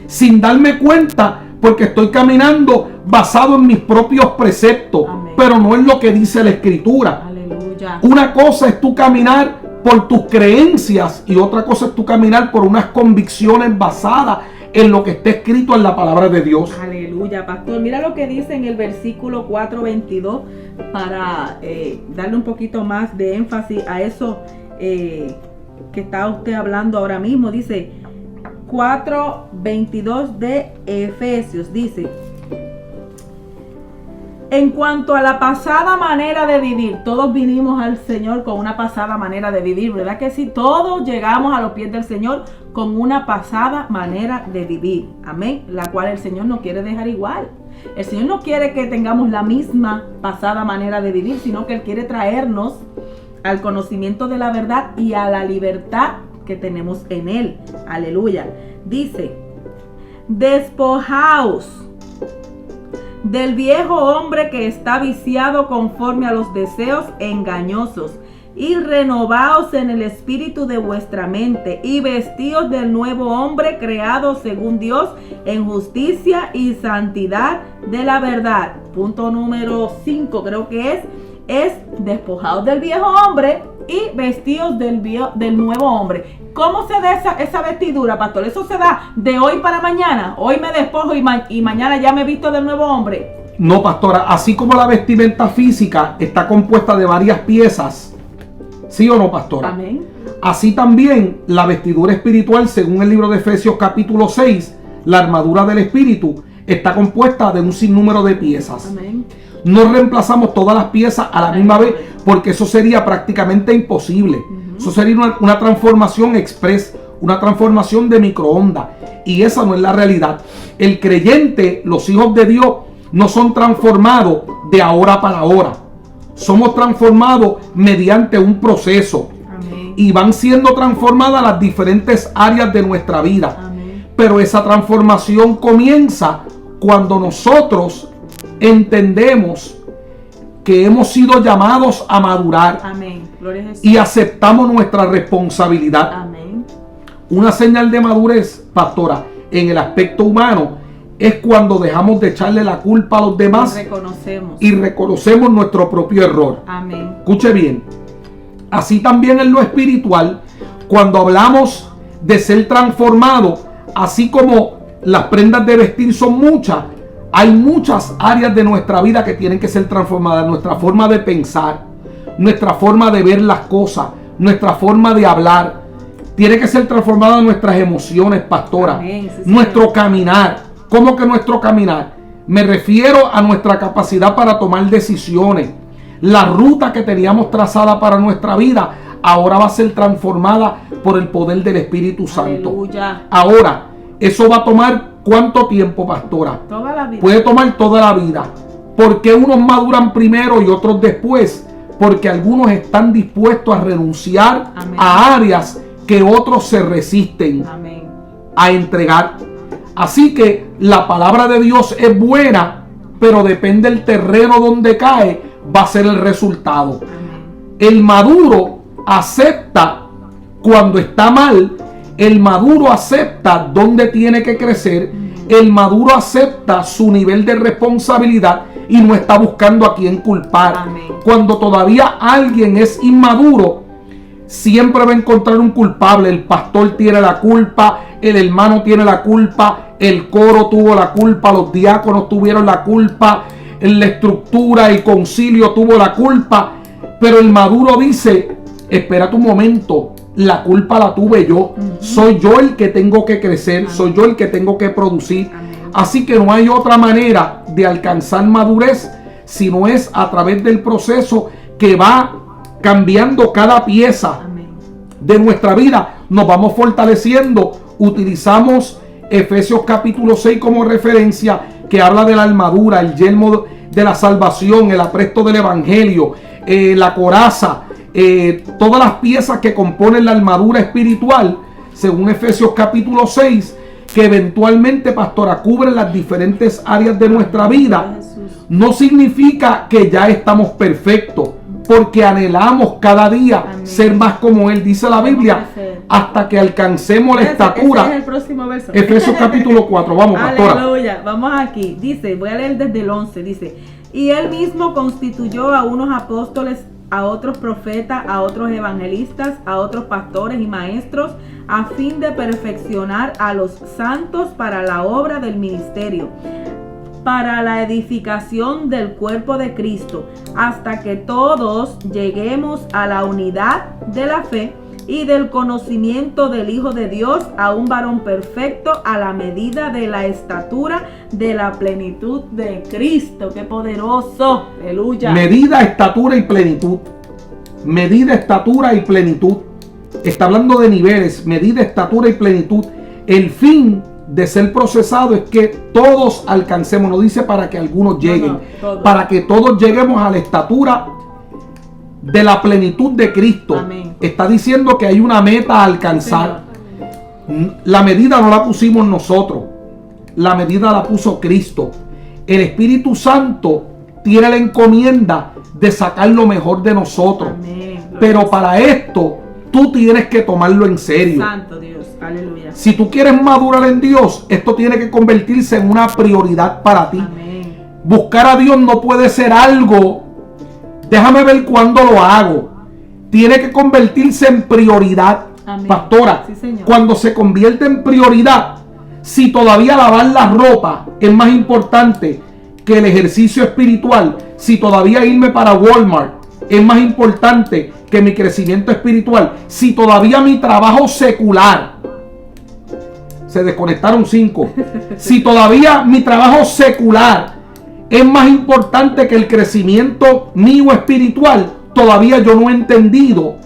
sin darme cuenta, porque estoy caminando basado en mis propios preceptos. Amén. Pero no es lo que dice la Escritura. Aleluya. Una cosa es tú caminar por tus creencias y otra cosa es tú caminar por unas convicciones basadas en lo que está escrito en la palabra de Dios. Aleluya, pastor. Mira lo que dice en el versículo 4:22 para darle un poquito más de énfasis a eso que está usted hablando ahora mismo. Dice 4:22 de Efesios. Dice: en cuanto a la pasada manera de vivir, todos vinimos al Señor con una pasada manera de vivir, ¿verdad que sí? Todos llegamos a los pies del Señor con una pasada manera de vivir, amén, la cual el Señor no quiere dejar igual. El Señor no quiere que tengamos la misma pasada manera de vivir, sino que Él quiere traernos al conocimiento de la verdad y a la libertad que tenemos en Él. Aleluya. Dice: despojaos del viejo hombre que está viciado conforme a los deseos engañosos, y renovaos en el espíritu de vuestra mente, y vestíos del nuevo hombre creado según Dios en justicia y santidad de la verdad. Punto número 5 creo que es despojados del viejo hombre y vestidos del nuevo hombre. ¿Cómo se da esa vestidura, pastor? Eso se da de hoy para mañana. Hoy me despojo y mañana ya me visto del nuevo hombre. No, pastora. Así como la vestimenta física está compuesta de varias piezas, ¿sí o no, pastora? Amén. Así también la vestidura espiritual, según el libro de Efesios capítulo 6, la armadura del espíritu está compuesta de un sinnúmero de piezas. Amén. No reemplazamos todas las piezas a la misma vez, porque eso sería prácticamente imposible. Eso sería una transformación express, una transformación de microondas. Y esa no es la realidad. El creyente, los hijos de Dios, no son transformados de ahora para ahora. Somos transformados mediante un proceso. Amén. Y van siendo transformadas las diferentes áreas de nuestra vida. Amén. Pero esa transformación comienza cuando nosotros entendemos que hemos sido llamados a madurar. Amén. Gloria a Jesús. Y aceptamos nuestra responsabilidad. Amén. Una señal de madurez, pastora, en el aspecto humano, es cuando dejamos de echarle la culpa a los demás y reconocemos nuestro propio error. Amén. Escuche bien. Así también en lo espiritual, cuando hablamos de ser transformado, así como las prendas de vestir son muchas, hay muchas áreas de nuestra vida que tienen que ser transformadas. Nuestra forma de pensar, nuestra forma de ver las cosas, nuestra forma de hablar. Tiene que ser transformada nuestras emociones, pastora. Amén, sí, nuestro caminar. ¿Cómo que nuestro caminar? Me refiero a nuestra capacidad para tomar decisiones. La ruta que teníamos trazada para nuestra vida ahora va a ser transformada por el poder del Espíritu Santo. Aleluya. Ahora, eso va a tomar ¿cuánto tiempo, pastora? Toda la vida. Puede tomar toda la vida. ¿Por qué unos maduran primero y otros después? Porque algunos están dispuestos a renunciar Amén. a áreas que otros se resisten Amén. a entregar. Así que la palabra de Dios es buena, pero depende del terreno donde cae, va a ser el resultado. Amén. El maduro acepta cuando está mal. El maduro acepta dónde tiene que crecer. El maduro acepta su nivel de responsabilidad y no está buscando a quién culpar. Amén. Cuando todavía alguien es inmaduro, siempre va a encontrar un culpable. El pastor tiene la culpa, el hermano tiene la culpa, el coro tuvo la culpa, los diáconos tuvieron la culpa, la estructura, el concilio tuvo la culpa. Pero el maduro dice: espera un momento, la culpa la tuve yo. Soy yo el que tengo que crecer, soy yo el que tengo que producir. Así que no hay otra manera de alcanzar madurez si no es a través del proceso que va cambiando cada pieza de nuestra vida. Nos vamos fortaleciendo, utilizamos Efesios capítulo 6 como referencia, que habla de la armadura, el yelmo de la salvación, el apresto del evangelio, la coraza, todas las piezas que componen la armadura espiritual, según Efesios capítulo 6, que eventualmente, pastora, cubre las diferentes áreas de nuestra vida. No significa que ya estamos perfectos, porque anhelamos cada día ser más como Él. Dice la Biblia, hasta que alcancemos la estatura. Ese es el próximo verso. Efesios capítulo 4, vamos, pastora. Aleluya, vamos aquí. Dice, voy a leer desde el 11, dice: y Él mismo constituyó a unos apóstoles, a otros profetas, a otros evangelistas, a otros pastores y maestros, a fin de perfeccionar a los santos para la obra del ministerio, para la edificación del cuerpo de Cristo, hasta que todos lleguemos a la unidad de la fe y del conocimiento del Hijo de Dios, a un varón perfecto, a la medida de la estatura de la plenitud de Cristo. ¡Qué poderoso! ¡Aleluya! Medida, estatura y plenitud. Medida, estatura y plenitud. Está hablando de niveles, medida, estatura y plenitud. El fin de ser procesado es que todos alcancemos, no dice para que algunos lleguen, para que todos lleguemos a la estatura de la plenitud de Cristo. Amén. Está diciendo que hay una meta a alcanzar. La medida no la pusimos nosotros, la medida la puso Cristo. El Espíritu Santo tiene la encomienda de sacar lo mejor de nosotros. Amén. Pero para esto tú tienes que tomarlo en serio. Santo Dios, aleluya. Si tú quieres madurar en Dios, esto tiene que convertirse en una prioridad para ti. Amén. Buscar a Dios no puede ser algo, déjame ver cuándo lo hago. Tiene que convertirse en prioridad. Amén. Pastora, Sí, Señor. cuando se convierte en prioridad, si todavía lavar la ropa es más importante que el ejercicio espiritual, si todavía irme para Walmart es más importante que mi crecimiento espiritual, si todavía mi trabajo secular, se desconectaron 5, si todavía mi trabajo secular es más importante que el crecimiento mío espiritual, todavía yo no he entendido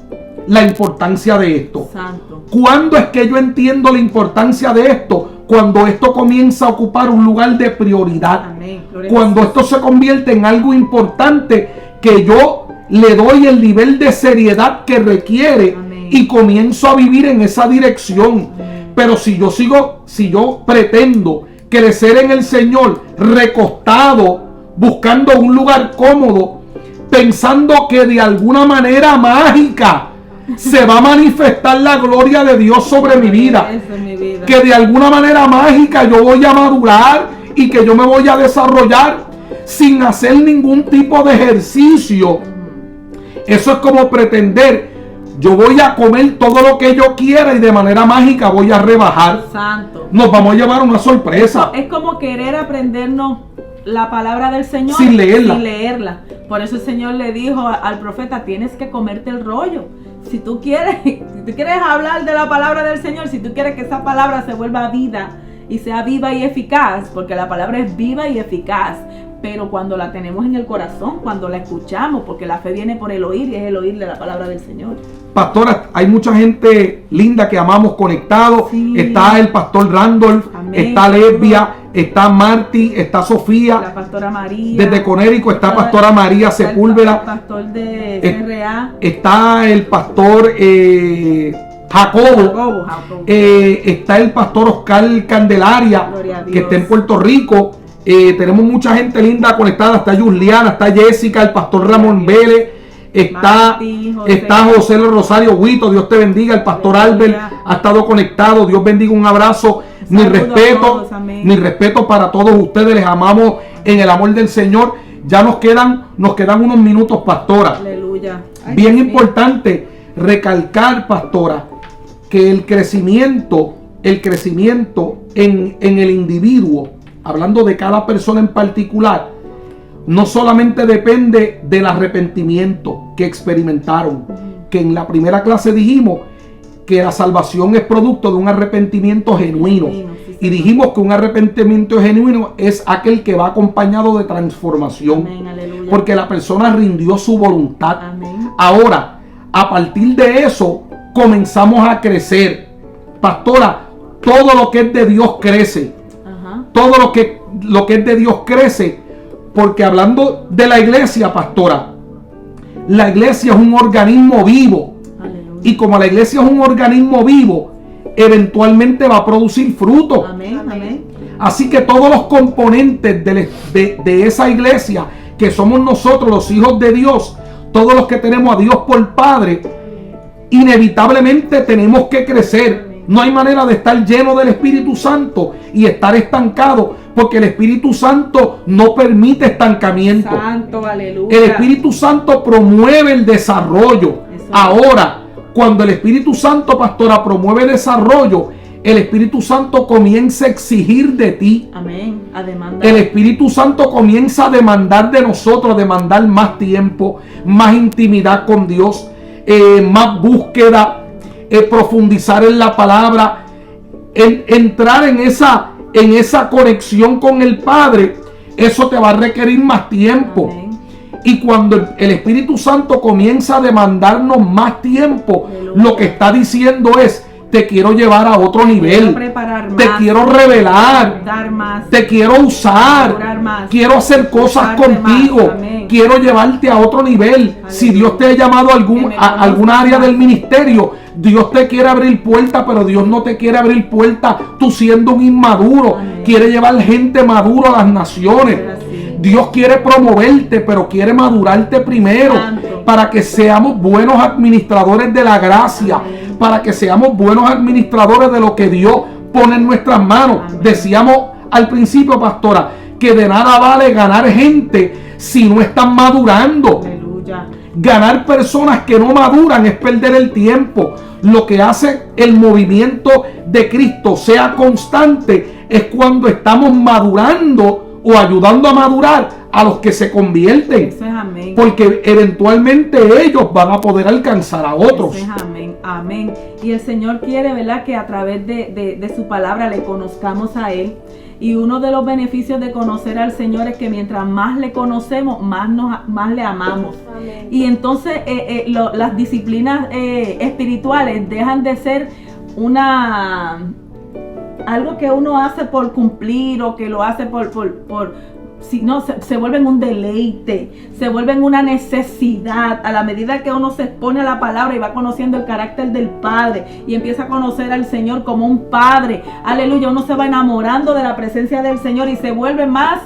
la importancia de esto. Santo. ¿Cuándo es que yo entiendo la importancia de esto? Cuando esto comienza a ocupar un lugar de prioridad. Amén. Gloria a Cuando Jesús. esto se convierte en algo importante que yo le doy el nivel de seriedad que requiere. Amén. Y comienzo a vivir en esa dirección. Amén. Pero si yo pretendo crecer en el Señor recostado, buscando un lugar cómodo, pensando que de alguna manera mágica se va a manifestar la gloria de Dios sobre mi vida, Eso es mi vida. que de alguna manera mágica yo voy a madurar y que yo me voy a desarrollar sin hacer ningún tipo de ejercicio. Eso es como pretender, yo voy a comer todo lo que yo quiera y de manera mágica voy a rebajar. Santo. Nos vamos a llevar una sorpresa. Es como querer aprendernos la palabra del Señor Sin leerla. sin leerla. Por eso el Señor le dijo al profeta: tienes que comerte el rollo. Si tú quieres hablar de la palabra del Señor, si tú quieres que esa palabra se vuelva vida y sea viva y eficaz, porque la palabra es viva y eficaz, pero cuando la tenemos en el corazón, cuando la escuchamos, porque la fe viene por el oír y es el oír de la palabra del Señor. Pastora, hay mucha gente linda que amamos conectado. Sí. Está el pastor Randolph, Amén. está Lesbia, está Marty, está Sofía. La pastora María. Desde Conérico está Pastora María Está el Sepúlveda. pastor de CRA. Está el pastor Jacobo. Está el pastor Oscar Candelaria, Gloria a Dios. que está en Puerto Rico. Tenemos mucha gente linda conectada. Está Juliana, está Jessica, el pastor Ramón Vélez. Está José Rosario Huito, Dios te bendiga. El pastor Albert ha estado conectado. Dios bendiga, un abrazo. Mi respeto, mi respeto para todos ustedes. Les amamos en el amor del Señor. Ya nos quedan unos minutos, pastora. Aleluya. Ay, Bien Dios mío. importante recalcar, pastora, que el crecimiento en el individuo, hablando de cada persona en particular, no solamente depende del arrepentimiento que experimentaron, que en la primera clase dijimos que la salvación es producto de un arrepentimiento genuino. Y dijimos que un arrepentimiento genuino es aquel que va acompañado de transformación. Amén, aleluya. Porque la persona rindió su voluntad. Amén. Ahora, a partir de eso, comenzamos a crecer. Pastora, todo lo que es de Dios crece. Todo lo que es de Dios crece. Porque hablando de la iglesia, pastora, la iglesia es un organismo vivo. Aleluya. Y como la iglesia es un organismo vivo, eventualmente va a producir fruto. Amén, amén. Así que todos los componentes de esa iglesia, que somos nosotros los hijos de Dios, todos los que tenemos a Dios por Padre, inevitablemente tenemos que crecer. No hay manera de estar lleno del Espíritu Santo y estar estancado, porque el Espíritu Santo no permite estancamiento. Santo, aleluya. El Espíritu Santo promueve el desarrollo. Ahora, cuando el Espíritu Santo, pastora, promueve desarrollo, el Espíritu Santo comienza a exigir de ti. Amén. A demandar. El Espíritu Santo comienza a demandar de nosotros, a demandar más tiempo, más intimidad con Dios, más búsqueda, profundizar en la palabra, entrar en esa conexión con el Padre. Eso te va a requerir más tiempo. Amén. Y cuando el Espíritu Santo comienza a demandarnos más tiempo, lo que está diciendo es: te quiero llevar a otro nivel, te quiero revelar, te quiero usar, quiero hacer cosas contigo, quiero llevarte a otro nivel. Si Dios te ha llamado a alguna área del ministerio, Dios te quiere abrir puertas, pero Dios no te quiere abrir puertas tú siendo un inmaduro. Quiere llevar gente madura a las naciones. Dios quiere promoverte, pero quiere madurarte primero, para que seamos buenos administradores de la gracia, para que seamos buenos administradores de lo que Dios pone en nuestras manos. Decíamos al principio, pastora, que de nada vale ganar gente si no están madurando. Aleluya. Ganar personas que no maduran es perder el tiempo. Lo que hace el movimiento de Cristo sea constante es cuando estamos madurando o ayudando a madurar a los que se convierten. Eso es amén. Porque eventualmente ellos van a poder alcanzar a otros. Eso es amén, amén. Y el Señor quiere, ¿verdad?, que a través de su palabra le conozcamos a Él. Y uno de los beneficios de conocer al Señor es que mientras más le conocemos, más le amamos. Amén. Y entonces las disciplinas espirituales dejan de ser algo que uno hace por cumplir, o que lo hace si no, se vuelven un deleite, se vuelven una necesidad. A la medida que uno se expone a la palabra y va conociendo el carácter del Padre y empieza a conocer al Señor como un Padre, aleluya, uno se va enamorando de la presencia del Señor y se vuelve más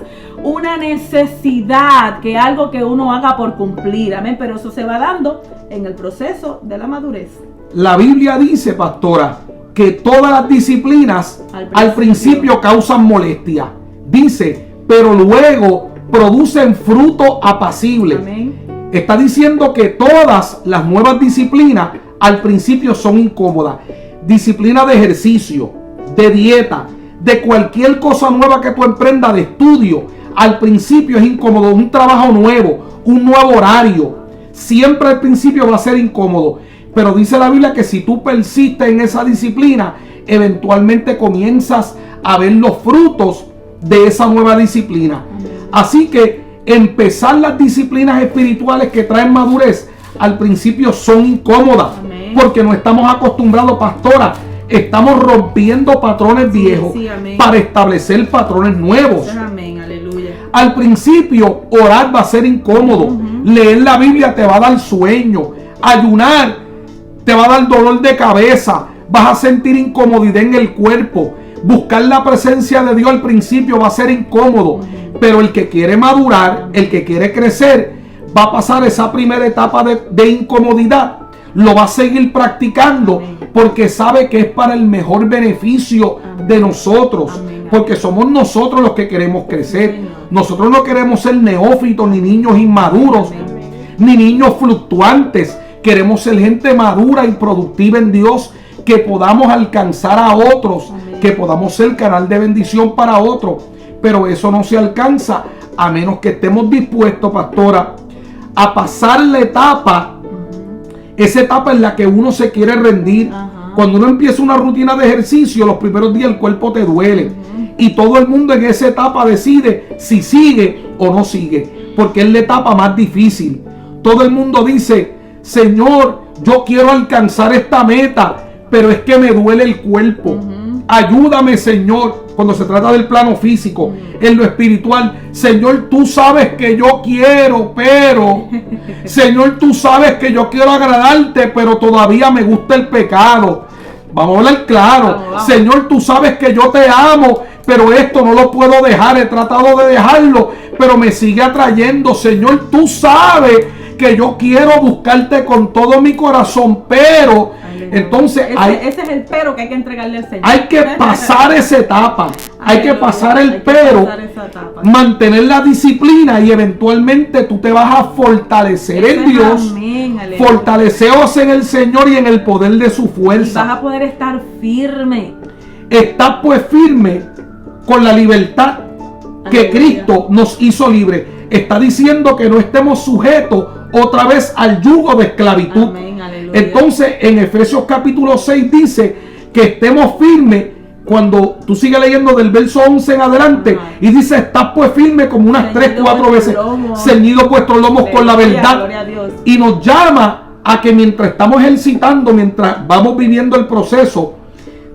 una necesidad que algo que uno haga por cumplir. Amén. Pero eso se va dando en el proceso de la madurez. La Biblia dice, pastora, que todas las disciplinas al principio causan molestia. Dice, pero luego producen fruto apacible. Amén. Está diciendo que todas las nuevas disciplinas al principio son incómodas. Disciplina de ejercicio, de dieta, de cualquier cosa nueva que tú emprendas, de estudio, al principio es incómodo. Un trabajo nuevo, un nuevo horario, siempre al principio va a ser incómodo. Pero dice la Biblia que si tú persistes en esa disciplina, eventualmente comienzas a ver los frutos de esa nueva disciplina. Así que empezar las disciplinas espirituales que traen madurez al principio son incómodas. Amén. Porque no estamos acostumbrados, pastora. Estamos rompiendo patrones viejos para establecer patrones nuevos. Amén, aleluya. Al principio orar va a ser incómodo. Leer la Biblia te va a dar sueño. Ayunar te va a dar dolor de cabeza. Vas a sentir incomodidad en el cuerpo. Buscar la presencia de Dios al principio va a ser incómodo. Pero el que quiere madurar, el que quiere crecer, va a pasar esa primera etapa de incomodidad. Lo va a seguir practicando porque sabe que es para el mejor beneficio de nosotros. Porque somos nosotros los que queremos crecer. Nosotros no queremos ser neófitos, ni niños inmaduros, ni niños fluctuantes. Queremos ser gente madura y productiva en Dios, que podamos alcanzar a otros, que podamos ser canal de bendición para otros. Pero eso no se alcanza a menos que estemos dispuestos, pastora, a pasar la etapa, esa etapa en la que uno se quiere rendir. Cuando uno empieza una rutina de ejercicio, los primeros días el cuerpo te duele. Y todo el mundo en esa etapa decide si sigue o no sigue, porque es la etapa más difícil. Todo el mundo dice: Señor, yo quiero alcanzar esta meta, pero es que me duele el cuerpo. Ayúdame, Señor, cuando se trata del plano físico, en lo espiritual. Señor, tú sabes que yo quiero, pero Señor, tú sabes que yo quiero agradarte, pero todavía me gusta el pecado. Vamos a hablar claro. Vamos. Señor, tú sabes que yo te amo, pero esto no lo puedo dejar. He tratado de dejarlo, pero me sigue atrayendo. Señor, tú sabes que yo quiero buscarte con todo mi corazón, pero entonces ese es el pero que hay que entregarle al Señor. Hay que pasar esa etapa. Hay que pasar el pero, mantener la disciplina, y eventualmente tú te vas a fortalecer en Dios. Fortaleceos en el Señor y en el poder de su fuerza. Y vas a poder estar firme. Está pues firme con la libertad que Cristo nos hizo libre. Está diciendo que no estemos sujetos otra vez al yugo de esclavitud. Amén, entonces en Efesios capítulo 6 dice que estemos firmes. Cuando tú sigues leyendo del verso 11 en adelante, y dice: estás pues firme como unas 3-4 veces, ceñidos vuestros lomos con la verdad. Y nos llama a que mientras estamos ejercitando, mientras vamos viviendo el proceso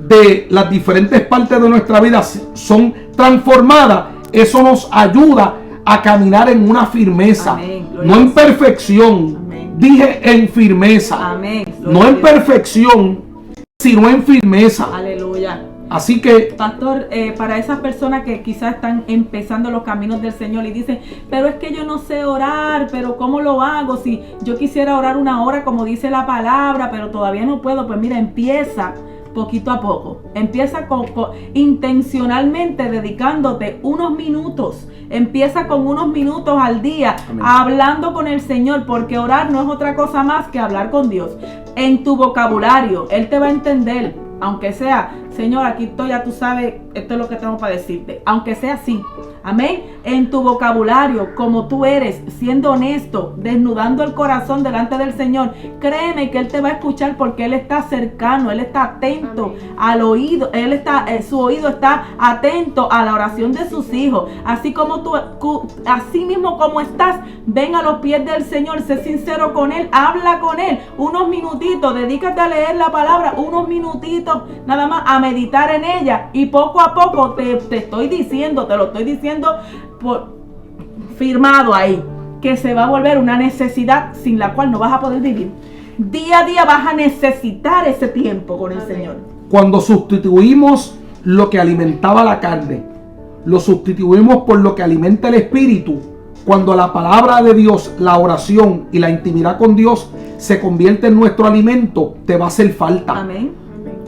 de las diferentes partes de nuestra vida son transformadas, eso nos ayuda a caminar en una firmeza. Amén. No en perfección. Amén. Dije en firmeza. Amén. No en perfección, sino en firmeza. Aleluya. Así que, pastor, para esas personas que quizás están empezando los caminos del Señor y dicen: pero es que yo no sé orar, pero ¿cómo lo hago? Si yo quisiera orar 1 hora como dice la palabra, pero todavía no puedo. Pues mira, empieza poquito a poco. Empieza intencionalmente dedicándote unos minutos. Empieza con unos minutos al día. Amén. Hablando con el Señor, porque orar no es otra cosa más que hablar con Dios. En tu vocabulario, Él te va a entender. Aunque sea: Señor, aquí estoy, ya tú sabes, esto es lo que tengo para decirte. Aunque sea así. Amén. En tu vocabulario, como tú eres, siendo honesto, desnudando el corazón delante del Señor, créeme que Él te va a escuchar, porque Él está cercano, Él está atento al oído, su oído está atento a la oración de sus hijos. Así como así mismo como estás, ven a los pies del Señor, sé sincero con Él, habla con Él, unos minutitos, dedícate a leer la palabra, unos minutitos, nada más a meditar en ella, y poco a poco te estoy diciendo, te lo estoy diciendo firmado ahí, que se va a volver una necesidad sin la cual no vas a poder vivir. Día a día vas a necesitar ese tiempo con el Señor. Cuando sustituimos lo que alimentaba la carne, lo sustituimos por lo que alimenta el espíritu, cuando la palabra de Dios, la oración y la intimidad con Dios se convierte en nuestro alimento, te va a hacer falta. Amén.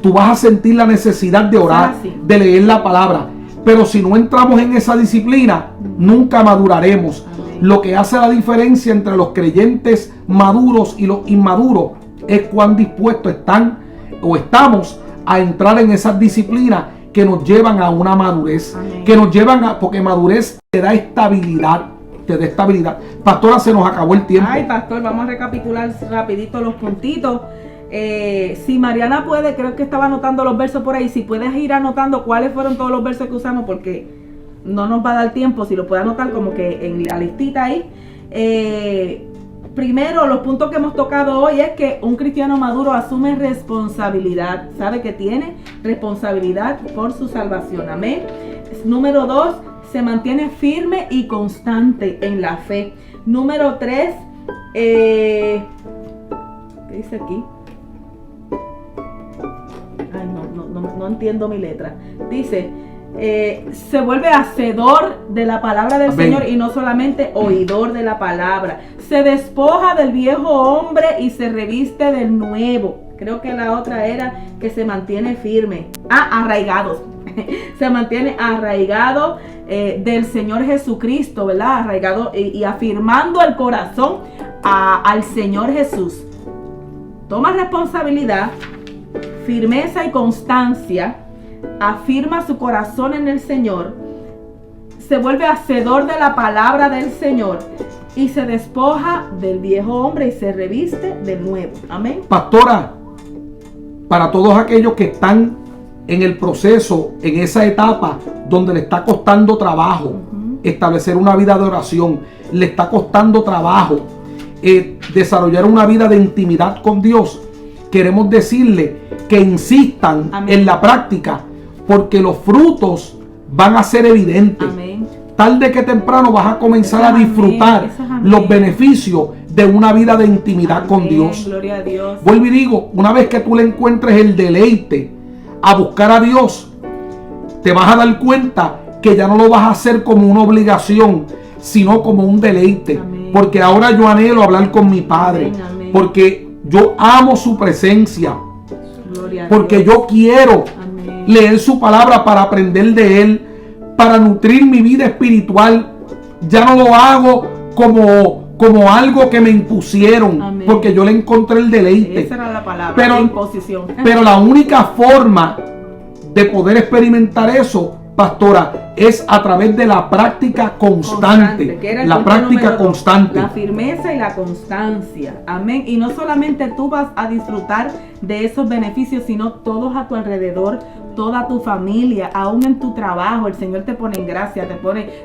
Tú vas a sentir la necesidad de orar, de leer la palabra. Pero si no entramos en esa disciplina, nunca maduraremos. Amén. Lo que hace la diferencia entre los creyentes maduros y los inmaduros es cuán dispuestos están o estamos a entrar en esas disciplinas que nos llevan a una madurez. Amén. Que nos llevan porque madurez te da estabilidad. Te da estabilidad. Pastora, se nos acabó el tiempo. Ay, pastor, vamos a recapitular rapidito los puntitos. Si Mariana puede, creo que estaba anotando los versos por ahí. Si puedes ir anotando cuáles fueron todos los versos que usamos, porque no nos va a dar tiempo. Si lo puede anotar como que en la listita ahí. Primero, los puntos que hemos tocado hoy es que un cristiano maduro asume responsabilidad. Sabe que tiene responsabilidad por su salvación. Amén. Número 2, se mantiene firme y constante en la fe. Número 3, ¿qué dice aquí? Ay, no entiendo mi letra. Dice, se vuelve hacedor de la palabra del Amén. Señor, y no solamente oidor de la palabra. Se despoja del viejo hombre y se reviste del nuevo. Creo que la otra era que se mantiene firme. Arraigados. Se mantiene arraigado del Señor Jesucristo, ¿verdad? Arraigado y afirmando el corazón al Señor Jesús. Toma responsabilidad, firmeza y constancia, afirma su corazón en el Señor, se vuelve hacedor de la palabra del Señor y se despoja del viejo hombre y se reviste del nuevo. Amén. Pastora, para todos aquellos que están en el proceso, en esa etapa donde le está costando trabajo establecer una vida de oración, le está costando trabajo desarrollar una vida de intimidad con Dios, queremos decirle que insistan Amén. En la práctica, porque los frutos van a ser evidentes. Amén. Tarde que temprano vas a comenzar a disfrutar los beneficios de una vida de intimidad con Dios. Gloria a Dios. Vuelvo y digo, una vez que tú le encuentres el deleite a buscar a Dios, te vas a dar cuenta que ya no lo vas a hacer como una obligación, sino como un deleite. Amén. Porque ahora yo anhelo hablar con mi Padre. Amén, amén. Porque yo amo su presencia. Gloria a Porque Dios. yo quiero Amén. leer su palabra para aprender de Él, para nutrir mi vida espiritual. Ya no lo hago como algo que me impusieron. Amén. Porque yo le encontré el deleite. Esa era la palabra, Pero- imposición. Pero la única forma de poder experimentar eso, pastora, es a través de la práctica constante. Que era el La punto práctica número 2, constante. la firmeza y la constancia. Amén. Y no solamente tú vas a disfrutar de esos beneficios, sino todos a tu alrededor, toda tu familia, aún en tu trabajo. El Señor te pone en gracia,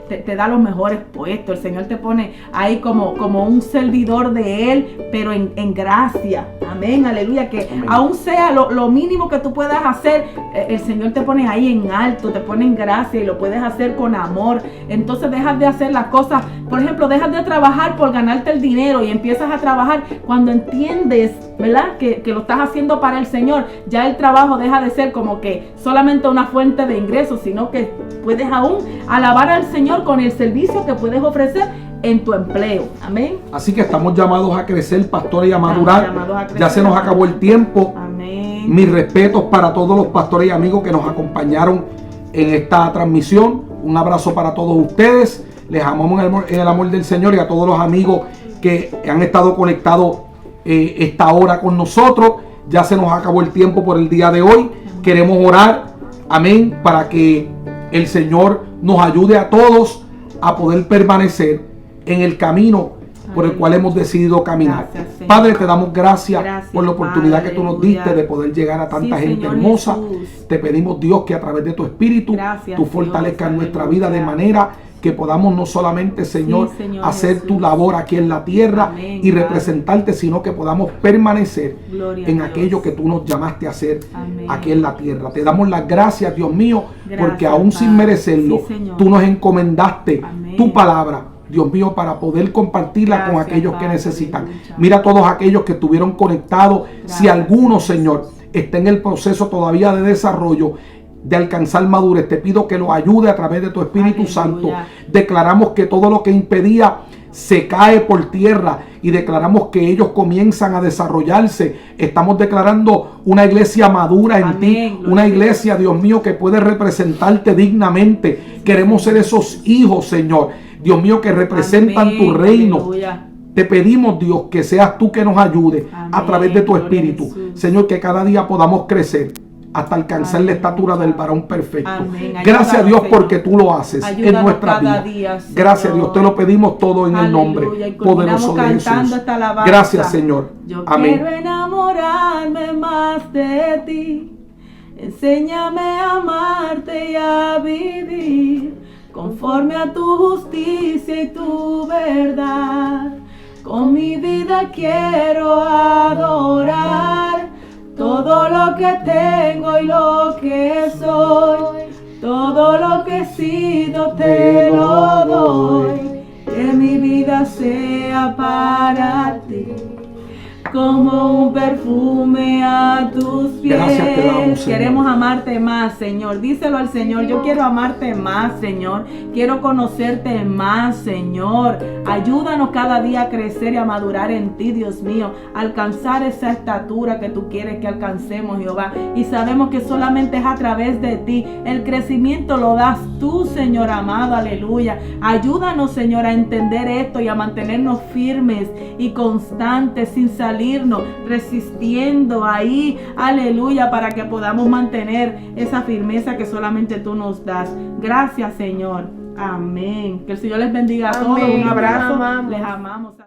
te da los mejores puestos. El Señor te pone ahí como un servidor de Él, pero en gracia. Amén, aleluya. Que Amén. aún sea lo mínimo que tú puedas hacer, el Señor te pone ahí en alto, te pone en gracia y lo puedes hacer con amor. Entonces dejas de hacer las cosas, por ejemplo, dejas de trabajar por ganarte el dinero y empiezas a trabajar cuando entiendes, ¿verdad? Que lo estás haciendo para el Señor. Ya el trabajo deja de ser como que solamente una fuente de ingresos, sino que puedes aún alabar al Señor con el servicio que puedes ofrecer en tu empleo. Amén. Así que estamos llamados a crecer, pastores, y a madurar. llamados a crecer. Ya se nos acabó el tiempo. Amén. Mis respetos para todos los pastores y amigos que nos acompañaron en esta transmisión. Un abrazo para todos ustedes. Les amamos en el amor del Señor, y a todos los amigos que han estado conectados esta hora con nosotros. Ya se nos acabó el tiempo por el día de hoy. Queremos orar, amén, para que el Señor nos ayude a todos a poder permanecer en el camino por el cual hemos decidido caminar. Gracias, Señor. Padre, te damos gracias Gracias, por la oportunidad Padre, que tú nos aleluya. diste de poder llegar a tanta Sí, gente Señor hermosa. Jesús. Te pedimos, Dios, que a través de tu Espíritu Gracias, tú Dios, fortalezcas nuestra aleluya. vida de manera que podamos no solamente, Señor, Señor hacer Jesús. tu labor aquí en la tierra Amén, y Padre. representarte, sino que podamos permanecer Gloria a en Dios. aquello que tú nos llamaste a hacer Amén. aquí en la tierra. Te damos las gracias, Dios mío, Gracias, porque aún sin Padre. merecerlo, Sí, Señor. tú nos encomendaste Amén. tu palabra, Dios mío, para poder compartirla con Gracias, aquellos que Padre, necesitan. aleluya. Mira a todos aquellos que estuvieron conectados. Si Gracias, alguno, Señor, está en el proceso todavía de desarrollo, de alcanzar madurez, te pido que lo ayude a través de tu Espíritu Aleluya. Santo. Declaramos que todo lo que impedía se cae por tierra y declaramos que ellos comienzan a desarrollarse. Estamos declarando una iglesia madura en Amén. ti, Gloria una a Dios. iglesia, Dios mío, que puede representarte dignamente. Queremos ser esos hijos, Señor, Dios mío, que representan Amén. tu reino. Aleluya. Te pedimos, Dios, que seas tú que nos ayude a Amén. través de tu Gloria a Espíritu. Jesús. Señor, que cada día podamos crecer hasta alcanzar la estatura del varón perfecto. Amén. Gracias a Ayúdanos, Dios Señor. porque tú lo haces en Ayúdanos nuestra cada vida. día, Señor. Gracias a Dios, te lo pedimos todo en el Aleluya. nombre Y culminamos poderoso de cantando Jesús. esta alabanza. Gracias, Señor. Yo Amén. quiero enamorarme más de ti. Enséñame a amarte y a vivir conforme a tu justicia y tu verdad. Con mi vida quiero adorar todo lo que tengo y lo que soy. Todo lo que he sido te lo doy. Que mi vida sea para ti como un perfume a tus pies. Gracias te damos, Señor. Queremos amarte más, Señor. Díselo al Señor. Yo quiero amarte más, Señor. Quiero conocerte más, Señor. Ayúdanos cada día a crecer y a madurar en ti, Dios mío. Alcanzar esa estatura que tú quieres que alcancemos, Jehová. Y sabemos que solamente es a través de ti. El crecimiento lo das tú, Señor amado. Aleluya. Ayúdanos, Señor, a entender esto y a mantenernos firmes y constantes sin salirnos, resistiendo ahí, aleluya, para que podamos mantener esa firmeza que solamente tú nos das. Gracias, Señor. Amén. Que el Señor les bendiga a todos. Amén. Un abrazo. Les amamos. Les amamos.